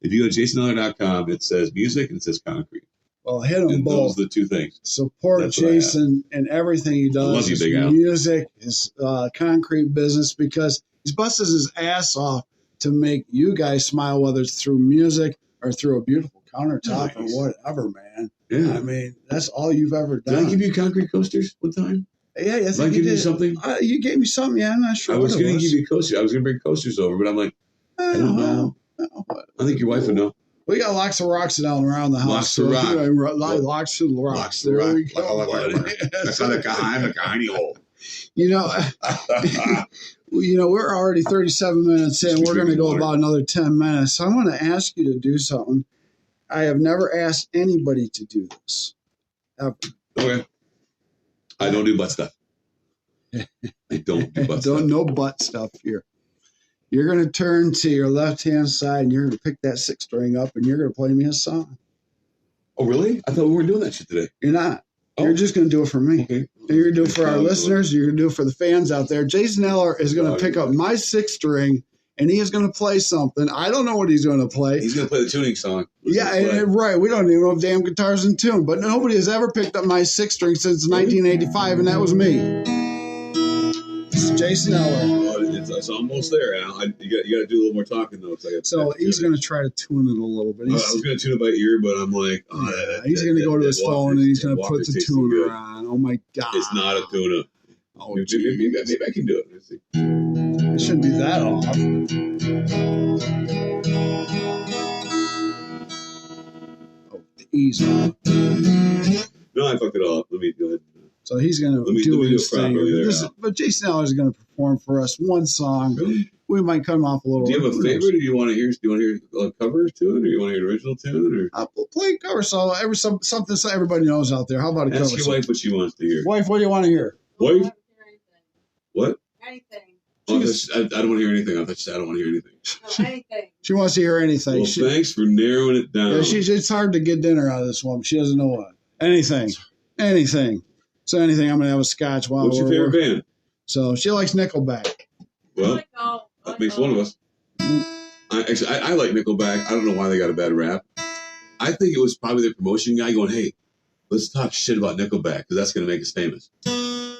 Speaker 2: If you go to jasoneller.com, it says music and it says concrete.
Speaker 1: Well, hit them both.
Speaker 2: Those are the two things.
Speaker 1: Support Jason and everything he does.
Speaker 2: I love you,
Speaker 1: his
Speaker 2: Big Al.
Speaker 1: Music, his concrete business, because he's busted his ass off to make you guys smile, whether it's through music or through a beautiful countertop or whatever, man.
Speaker 2: Yeah.
Speaker 1: I mean, that's all you've ever done.
Speaker 2: Did I give you concrete coasters one time?
Speaker 1: Yeah, I think
Speaker 2: did I give you something?
Speaker 1: You gave me something, yeah, I'm not sure.
Speaker 2: I was going to give you coasters. I was going to bring coasters over, but I'm like, I don't know. I think your wife would know.
Speaker 1: We got lots of rocks down around the house.
Speaker 2: Lots of rocks.
Speaker 1: Lots of rocks. There we go.
Speaker 2: That's like a tiny hole.
Speaker 1: You know, we're already 37 minutes in. We're going to go about another 10 minutes. So I want to ask you to do something. I have never asked anybody to do this, ever.
Speaker 2: Okay. I don't do butt stuff. I don't do butt stuff.
Speaker 1: No butt stuff here. You're going to turn to your left-hand side, and you're going to pick that 6 string up, and you're going to play me a song.
Speaker 2: Oh, really? I thought we weren't doing that shit today.
Speaker 1: You're not. Oh. You're just going to do it for me. Okay. And you're going to do it for our listeners. You're going to do it for the fans out there. Jason Eller is going to pick up my 6 string, and he is going to play something. I don't know what he's going to play.
Speaker 2: He's going to play the tuning song.
Speaker 1: Right. We don't even know if damn guitar's in tune. But nobody has ever picked up my 6 string since 1985, and that was me. It's Jason Eller.
Speaker 2: It's almost there, Al. You got to do a little more talking, though.
Speaker 1: So he's going to try to tune it a little bit.
Speaker 2: I was going to tune it by ear, but I'm like...
Speaker 1: he's going to go to his phone, and he's going to put the tuner on. Oh, my God.
Speaker 2: It's not a tune-up.
Speaker 1: Oh,
Speaker 2: maybe I can do it. Let's see.
Speaker 1: It shouldn't be that off. Oh, easy.
Speaker 2: No, I fucked it all up. Let me go ahead.
Speaker 1: So he's going to do his thing. But Jason Eller is going to perform for us one song. Really? We might come off a little.
Speaker 2: Do you have a favorite, or do you want to hear? Do you want to hear a cover tune, or do you want to hear an original tune, or
Speaker 1: play a cover song? Something everybody knows out there. How about a cover song?
Speaker 2: Ask your wife what she wants to hear.
Speaker 1: Wife, what do you want to hear?
Speaker 2: Wife? What?
Speaker 3: Anything.
Speaker 2: I don't want to hear anything. I thought you said I don't want to hear anything.
Speaker 3: No, anything.
Speaker 1: She wants to hear anything.
Speaker 2: Well, thanks for narrowing it down.
Speaker 1: Yeah, it's hard to get dinner out of this woman. She doesn't know what. Anything. So anything. I'm going to have a scotch while
Speaker 2: What's your favorite band?
Speaker 1: So she likes Nickelback.
Speaker 2: Well, that makes one of us. I like Nickelback. I don't know why they got a bad rap. I think it was probably the promotion guy going, hey, let's talk shit about Nickelback because that's going to make us famous.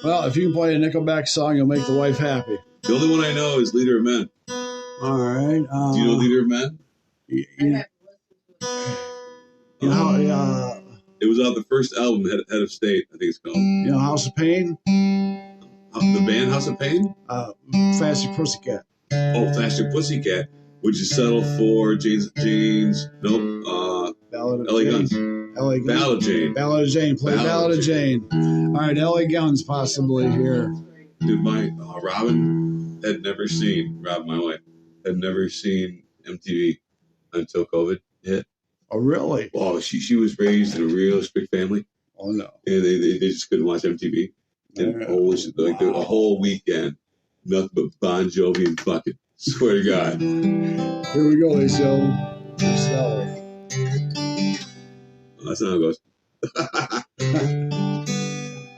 Speaker 1: Well, if you can play a Nickelback song, you'll make the wife happy.
Speaker 2: The only one I know is Leader of Men.
Speaker 1: All right.
Speaker 2: Do you know Leader of Men?
Speaker 1: You know,
Speaker 2: It was off the first album, Head of State, I think it's called.
Speaker 1: you know, House of Pain?
Speaker 2: The band House of Pain?
Speaker 1: Faster Pussycat.
Speaker 2: Oh, Faster Pussycat, which is settled for L.A. Guns.
Speaker 1: L.A. Guns.
Speaker 2: Ballad of Jane.
Speaker 1: Ballad of Jane. Play Ballad of Jane. All right, L.A. Guns possibly here.
Speaker 2: Dude, Robin had never seen, my wife, had never seen MTV until COVID hit.
Speaker 1: Oh, really?
Speaker 2: Oh, she was raised in a real strict family.
Speaker 1: Oh, no.
Speaker 2: And they just couldn't watch MTV. And a whole weekend, nothing but Bon Jovi and Bucket. Swear to God.
Speaker 1: Here we go, ladies and gentlemen.
Speaker 2: That's not how it goes.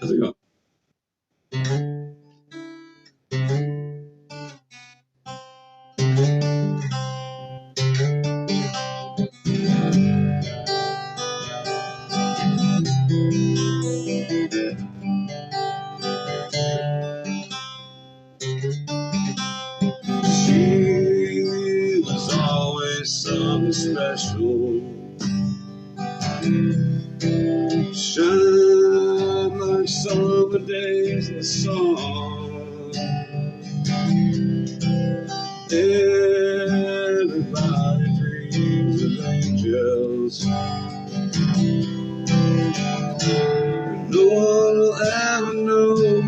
Speaker 2: How's it go? She was always something special. Shine like summer days in the sun. Everybody dreams of angels. No one will ever know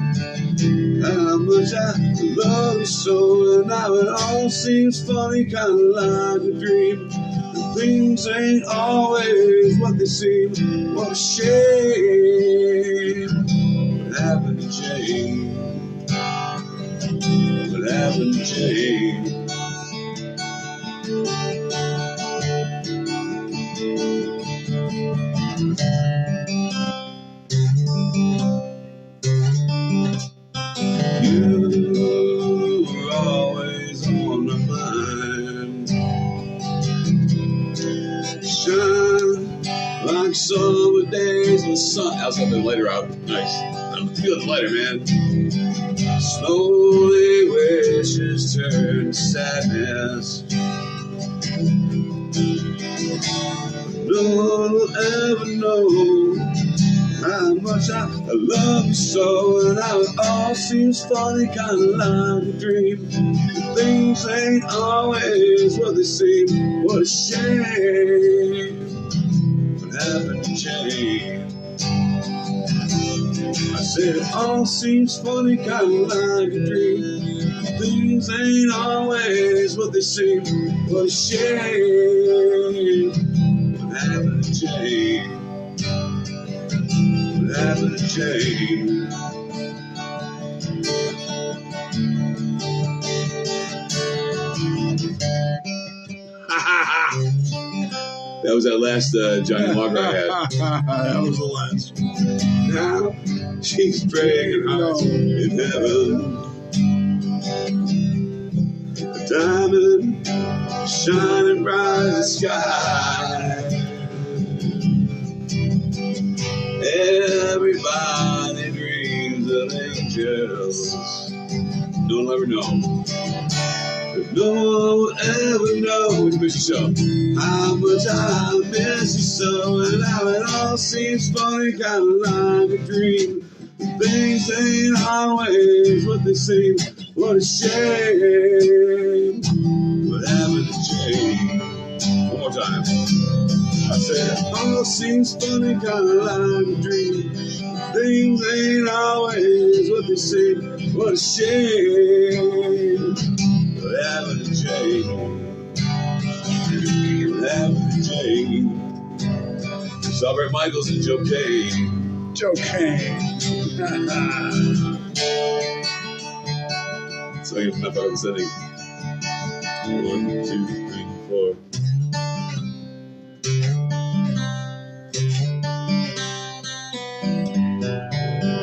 Speaker 2: how much I love you so. And now it all seems funny, kind of like a dream. And things ain't always what they seem. What a shame. What happened to Jane? What happened to Jane? You were always on my mind. Shine like summer days in the sun. How's something lighter out? Nice. I'm feeling lighter, man. Slowly wishes turn to sadness. No one will ever know how much I love you so. And now it all seems funny, kind of like a dream. Things ain't always what they seem. What a shame. What happened to Jane? I said it all seems funny, kind of like a dream. Things ain't always what they seem. What a shame. What happened to Jane? What happened to Jane? That was that last Johnny Walker I had.
Speaker 1: That was the last one.
Speaker 2: Now she's praying in heaven. A diamond shining bright in the sky. Everybody dreams of angels. Don't ever know. But no one will ever know. Would you miss yourself? How much I miss you so. And now it all seems funny, kind of like a dream. Things ain't always what they seem. What a shame. What happened to Jane? One more time. I said it all seems funny, kind of like a dream. Things ain't always what they seem. What a shame. What happened to Jane? What happened to Jane? Robert Michaels and Joe Kane.
Speaker 1: Joe Kane.
Speaker 2: So you have our setting. 1, 2, 3, 4.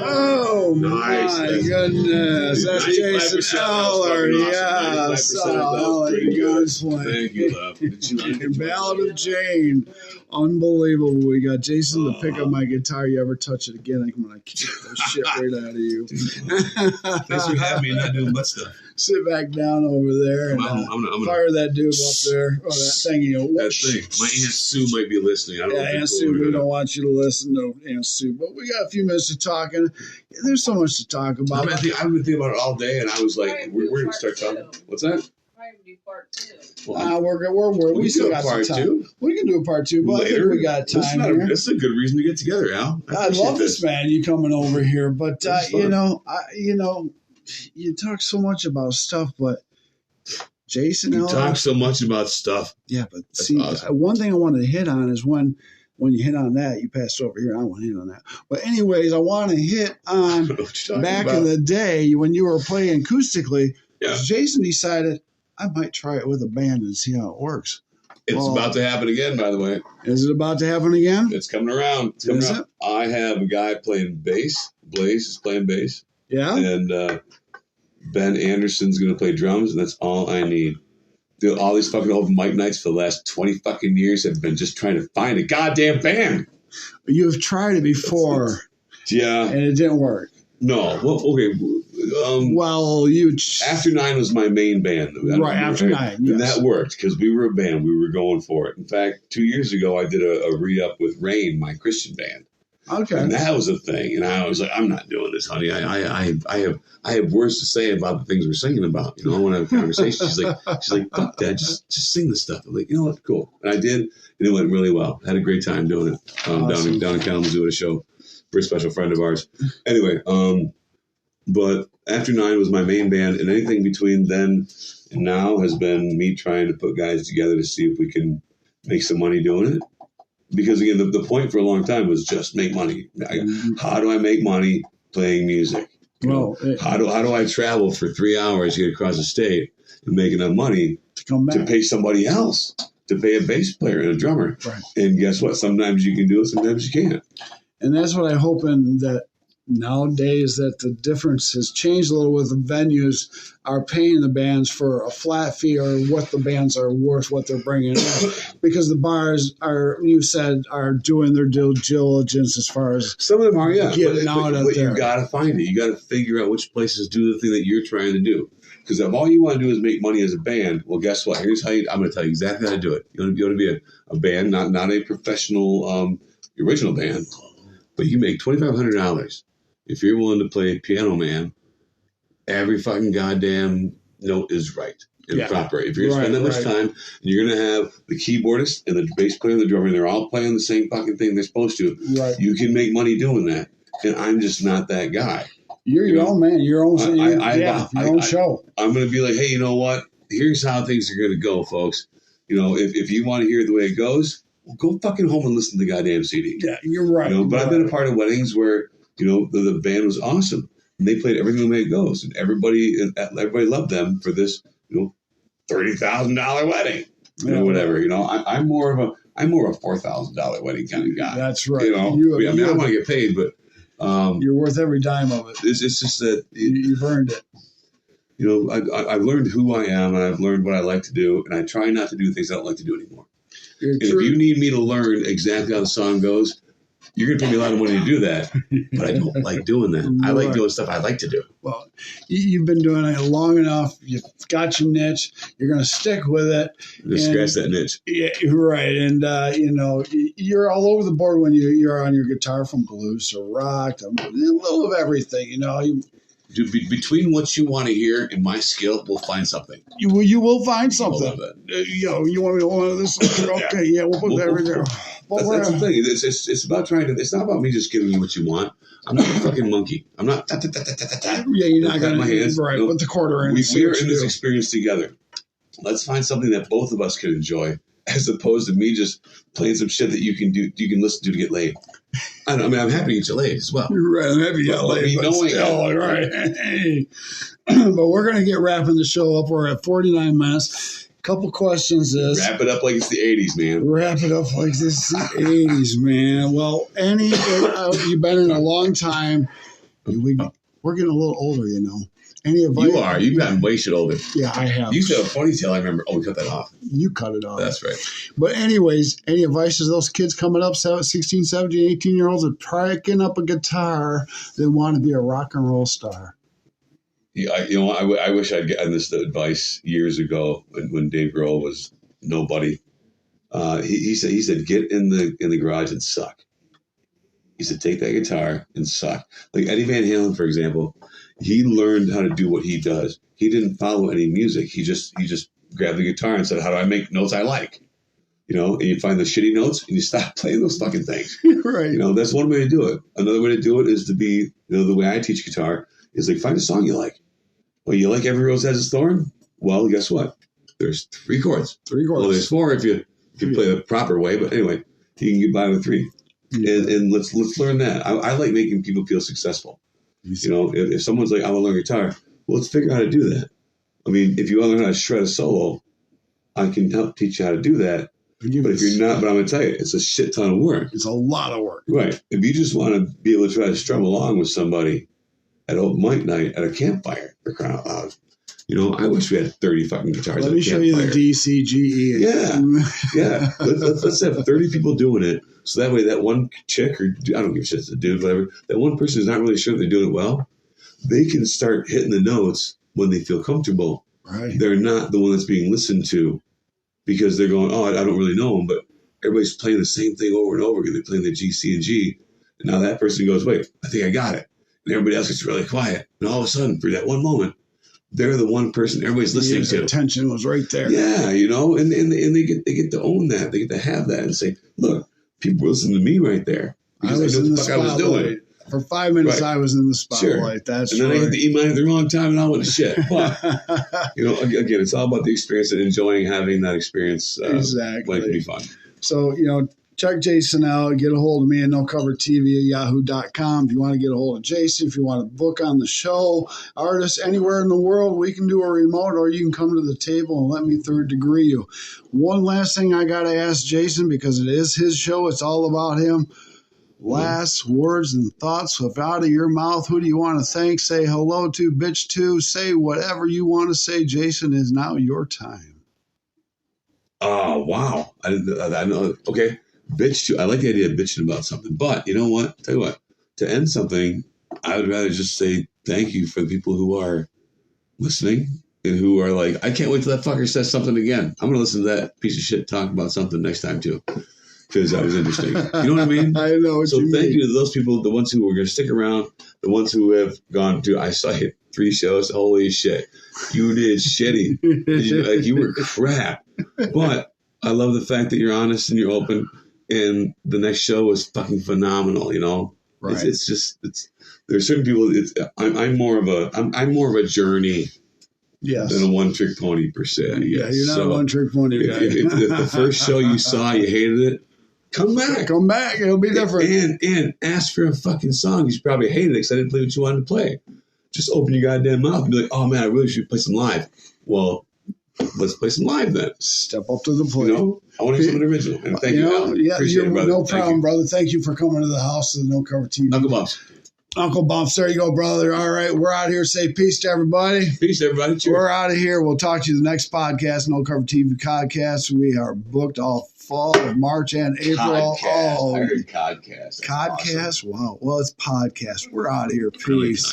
Speaker 1: Oh,
Speaker 2: nice.
Speaker 1: my goodness. That's Jason Eller. Yes.
Speaker 2: That was pretty good.
Speaker 1: Thank
Speaker 2: you, love. Did you like it?
Speaker 1: Ballad of Jane. Unbelievable. We got Jason to pick up my guitar. You ever touch it again, I'm going to kick the shit right out of you.
Speaker 2: Thanks for having me and not doing much stuff.
Speaker 1: Sit back down over there and
Speaker 2: I'm
Speaker 1: fire that dude up there. Oh, that thing.
Speaker 2: That thing. My Aunt Sue might be listening. I don't know.
Speaker 1: Aunt Sue, we don't want you to listen to Aunt Sue. But we got a few minutes to talk, and there's so much to talk about.
Speaker 2: I've been thinking about it all day, and I was like, we're going to start talking. What's that?
Speaker 3: Do part 2.
Speaker 1: We still got some time. We can do a part 2, but later. I think we got time here.
Speaker 2: That's a good reason to get together, Al.
Speaker 1: I love this, man. You coming over here, but you talk so much about stuff, but Jason,
Speaker 2: you talk so much about stuff.
Speaker 1: Yeah, but
Speaker 2: that's
Speaker 1: see,
Speaker 2: awesome.
Speaker 1: One thing I wanted to hit on is when you hit on that, you passed over here. I want to hit on that. But anyways, I want to hit on back in the day when you were playing acoustically.
Speaker 2: Yeah.
Speaker 1: Jason decided I might try it with a band and see how it works.
Speaker 2: It's about to happen again, by the way.
Speaker 1: Is it about to happen again?
Speaker 2: It's coming around.
Speaker 1: It?
Speaker 2: I have a guy playing bass. Blaze is playing bass.
Speaker 1: Yeah.
Speaker 2: And Ben Anderson's going to play drums, and that's all I need. Dude, all these fucking old mic nights for the last 20 fucking years have been just trying to find a goddamn band.
Speaker 1: You've tried it before.
Speaker 2: Yeah.
Speaker 1: And it didn't work.
Speaker 2: No. Well, okay. After 9 was my main band.
Speaker 1: Right, After 9, yes.
Speaker 2: And that worked because we were a band. We were going for it. In fact, 2 years ago, I did a re-up with Rain, my Christian band.
Speaker 1: Okay.
Speaker 2: And that was a thing. And I was like, I'm not doing this, honey. I have words to say about the things we're singing about. You know, I want to have a conversation. She's like, fuck that. Just sing the stuff. I'm like, you know what? Cool. And I did. And it went really well. I had a great time doing it. Awesome. Down in Kalamazoo at a show for a special friend of ours. Anyway, but After 9 was my main band, and anything between then and now has been me trying to put guys together to see if we can make some money doing it. Because again, the point for a long time was just make money. How do I make money playing music? How do I travel for 3 hours to get across the state and make enough money
Speaker 1: to come back
Speaker 2: to pay somebody else, to pay a bass player and a drummer?
Speaker 1: Right.
Speaker 2: And guess what? Sometimes you can do it, sometimes you can't.
Speaker 1: And that's what I hope that nowadays that the difference has changed a little with the venues are paying the bands for a flat fee or what the bands are worth, what they're bringing in. Because the bars are doing their due diligence as far as
Speaker 2: some of them are, yeah.
Speaker 1: Getting out of there.
Speaker 2: You got to find it. You got to figure out which places do the thing that you're trying to do. Because if all you want to do is make money as a band, well, guess what? Here's how I'm going to tell you exactly how to do it. You want to be a band, not a professional original band, but you make $2,500. If you're willing to play Piano Man, every fucking goddamn note is right and proper. If you're going to spend that much time, and you're going to have the keyboardist and the bass player and the drummer, and they're all playing the same fucking thing they're supposed to, you can make money doing that. And I'm just not that guy.
Speaker 1: You're your own man. Your own show.
Speaker 2: I'm going to be like, hey, you know what? Here's how things are going to go, folks. You know, if you want to hear the way it goes, well, go fucking home and listen to the goddamn CD.
Speaker 1: Yeah, you're right.
Speaker 2: But I've been a part of weddings where, the band was awesome. And they played everything the way it goes. And everybody loved them for this, $30,000 wedding. Whatever. I'm more of a $4,000 wedding kind of guy.
Speaker 1: That's right.
Speaker 2: I want to get paid, but
Speaker 1: you're worth every dime of it.
Speaker 2: It's just that
Speaker 1: you've earned it.
Speaker 2: I've learned who I am, and I've learned what I like to do, and I try not to do things I don't like to do anymore. If you need me to learn exactly how the song goes, you're going to pay me a lot of money to do that, but I don't like doing that. I like doing stuff I like to do.
Speaker 1: Well, you've been doing it long enough. You've got your niche. You're going to stick with it.
Speaker 2: Scratch that niche.
Speaker 1: Yeah, right. And, you're all over the board when you're on your guitar, from blues to rock to a little of everything,
Speaker 2: Between what you want to hear and my skill, we'll find something.
Speaker 1: You will find something. You want me to want this? Okay, yeah, we'll put everything.
Speaker 2: That's the thing. It's about trying to. It's not about me just giving you what you want. I'm not a fucking monkey. I'm not.
Speaker 1: Yeah, you're not going to. Right, put the quarter in.
Speaker 2: We are in this experience together. Let's find something that both of us can enjoy, as opposed to me just playing some shit that you can do. You can listen to get laid. I'm happy to get you laid as well.
Speaker 1: Right, I'm happy to get laid, but still, right. But we're going to get wrapping the show up. We're at 49 minutes. Couple questions is...
Speaker 2: Wrap it up like it's the 80s, man.
Speaker 1: Wrap it up like this is the 80s, man. Well, you've been in a long time. We're getting a little older, you know. Any advice?
Speaker 2: You are. You've gotten way shit older.
Speaker 1: Yeah, I have.
Speaker 2: You used to have a ponytail, I remember. Oh, we cut that off.
Speaker 1: You cut it off.
Speaker 2: That's right.
Speaker 1: But anyways, any advice to those kids coming up, 16, 17, 18-year-olds that picking up a guitar that want to be a rock and roll star?
Speaker 2: Yeah, I wish I'd gotten this advice years ago when Dave Grohl was nobody. He said, get in the garage and suck. He said, take that guitar and suck. Like Eddie Van Halen, for example, he learned how to do what he does. He didn't follow any music. He just grabbed the guitar and said, how do I make notes I like? You know, and you find the shitty notes and you stop playing those fucking things.
Speaker 1: Right.
Speaker 2: You know, that's one way to do it. Another way to do it is to be, you know, the way I teach guitar is like, find a song you like. Well, you like Every Rose Has Its Thorn? Well, guess what? There's 3 chords.
Speaker 1: 3 chords.
Speaker 2: Well, there's 4 if you play the proper way, but anyway, you can get by with 3. And let's learn that. I like making people feel successful. You know, if someone's like, I want to learn guitar, well, let's figure out how to do that. I mean, if you want to learn how to shred a solo, I can help teach you how to do that. But if you're not, but I'm going to tell you, it's a shit ton of work.
Speaker 1: It's a lot of work.
Speaker 2: Right. If you just want to be able to try to strum along with somebody at open mic night at a campfire, for crying out loud. You know, I wish we had 30 fucking guitars.
Speaker 1: Let me show you the D, C, G, E.
Speaker 2: Yeah. Let's have 30 people doing it. So that way that one chick, or I don't give a shit, it's a dude, whatever, that one person is not really sure if they're doing it well, they can start hitting the notes when they feel comfortable.
Speaker 1: Right.
Speaker 2: They're not the one that's being listened to because they're going, oh, I don't really know them, but everybody's playing the same thing over and over again. They're playing the G, C, and G. And now that person goes, wait, I think I got it. And everybody else gets really quiet. And all of a sudden, for that one moment, they're the one person everybody's listening to.
Speaker 1: Attention was right there.
Speaker 2: Yeah, you know, and they get to own that. They get to have that and say, look, people were listening to me right there.
Speaker 1: I was in the spotlight. I was doing. For 5 minutes, right. I was in the spotlight. Sure. That's
Speaker 2: and then I hit the E minor at the wrong time, and I went to shit. But, you know, again, it's all about the experience and enjoying having that experience.
Speaker 1: Exactly.
Speaker 2: When it can be fun.
Speaker 1: So, you know, check Jason out. Get a hold of me at NoCoverTV@yahoo.com. If you want to get a hold of Jason, if you want to book on the show, artists anywhere in the world, we can do a remote, or you can come to the table and let me third degree you. One last thing I got to ask Jason, because it is his show. It's all about him. Last words and thoughts out of your mouth. Who do you want to thank? Say hello to, bitch to. Say whatever you want to say. Jason, is now your time.
Speaker 2: Oh, wow. I know. Okay. Bitch to. I like the idea of bitching about something. But you know what? Tell you what. To end something, I would rather just say thank you for the people who are listening and who are like, I can't wait till that fucker says something again. I'm going to listen to that piece of shit talk about something next time too. Because that was interesting. You know what I mean?
Speaker 1: I know what you mean. So
Speaker 2: thank you to those people, the ones who were going to stick around, the ones who have gone to, I saw you 3 shows, holy shit. You did shitty. You were crap. But I love the fact that you're honest and you're open, and the next show was fucking phenomenal, you know? Right. It's just, there's certain people, I'm more of a journey.
Speaker 1: Yes.
Speaker 2: Than a one-trick pony, per se.
Speaker 1: Yeah, you're not a one-trick pony guy.
Speaker 2: If the first show you saw, you hated it, come back.
Speaker 1: Come back. It'll be different.
Speaker 2: And ask for a fucking song. You probably hated it because I didn't play what you wanted to play. Just open your goddamn mouth and be like, oh, man, I really should play some live. Well, let's play some live then.
Speaker 1: Step up to the plate.
Speaker 2: You know, I want to hear something original. And thank you, Alan.
Speaker 1: Yeah,
Speaker 2: appreciate it, brother.
Speaker 1: No problem, brother. Thank you for coming to the house of the No Cover TV.
Speaker 2: Uncle Bumps.
Speaker 1: Uncle Bumps, there you go, brother. All right, we're out here. Say peace to everybody.
Speaker 2: Peace, everybody. Cheers.
Speaker 1: We're out of here. We'll talk to you the next podcast, No Cover TV podcast. We are booked all fall of March and April.
Speaker 2: Codcast. I heard Codcast.
Speaker 1: Codcast? Awesome. Wow. Well, it's podcast. We're out of here. Peace.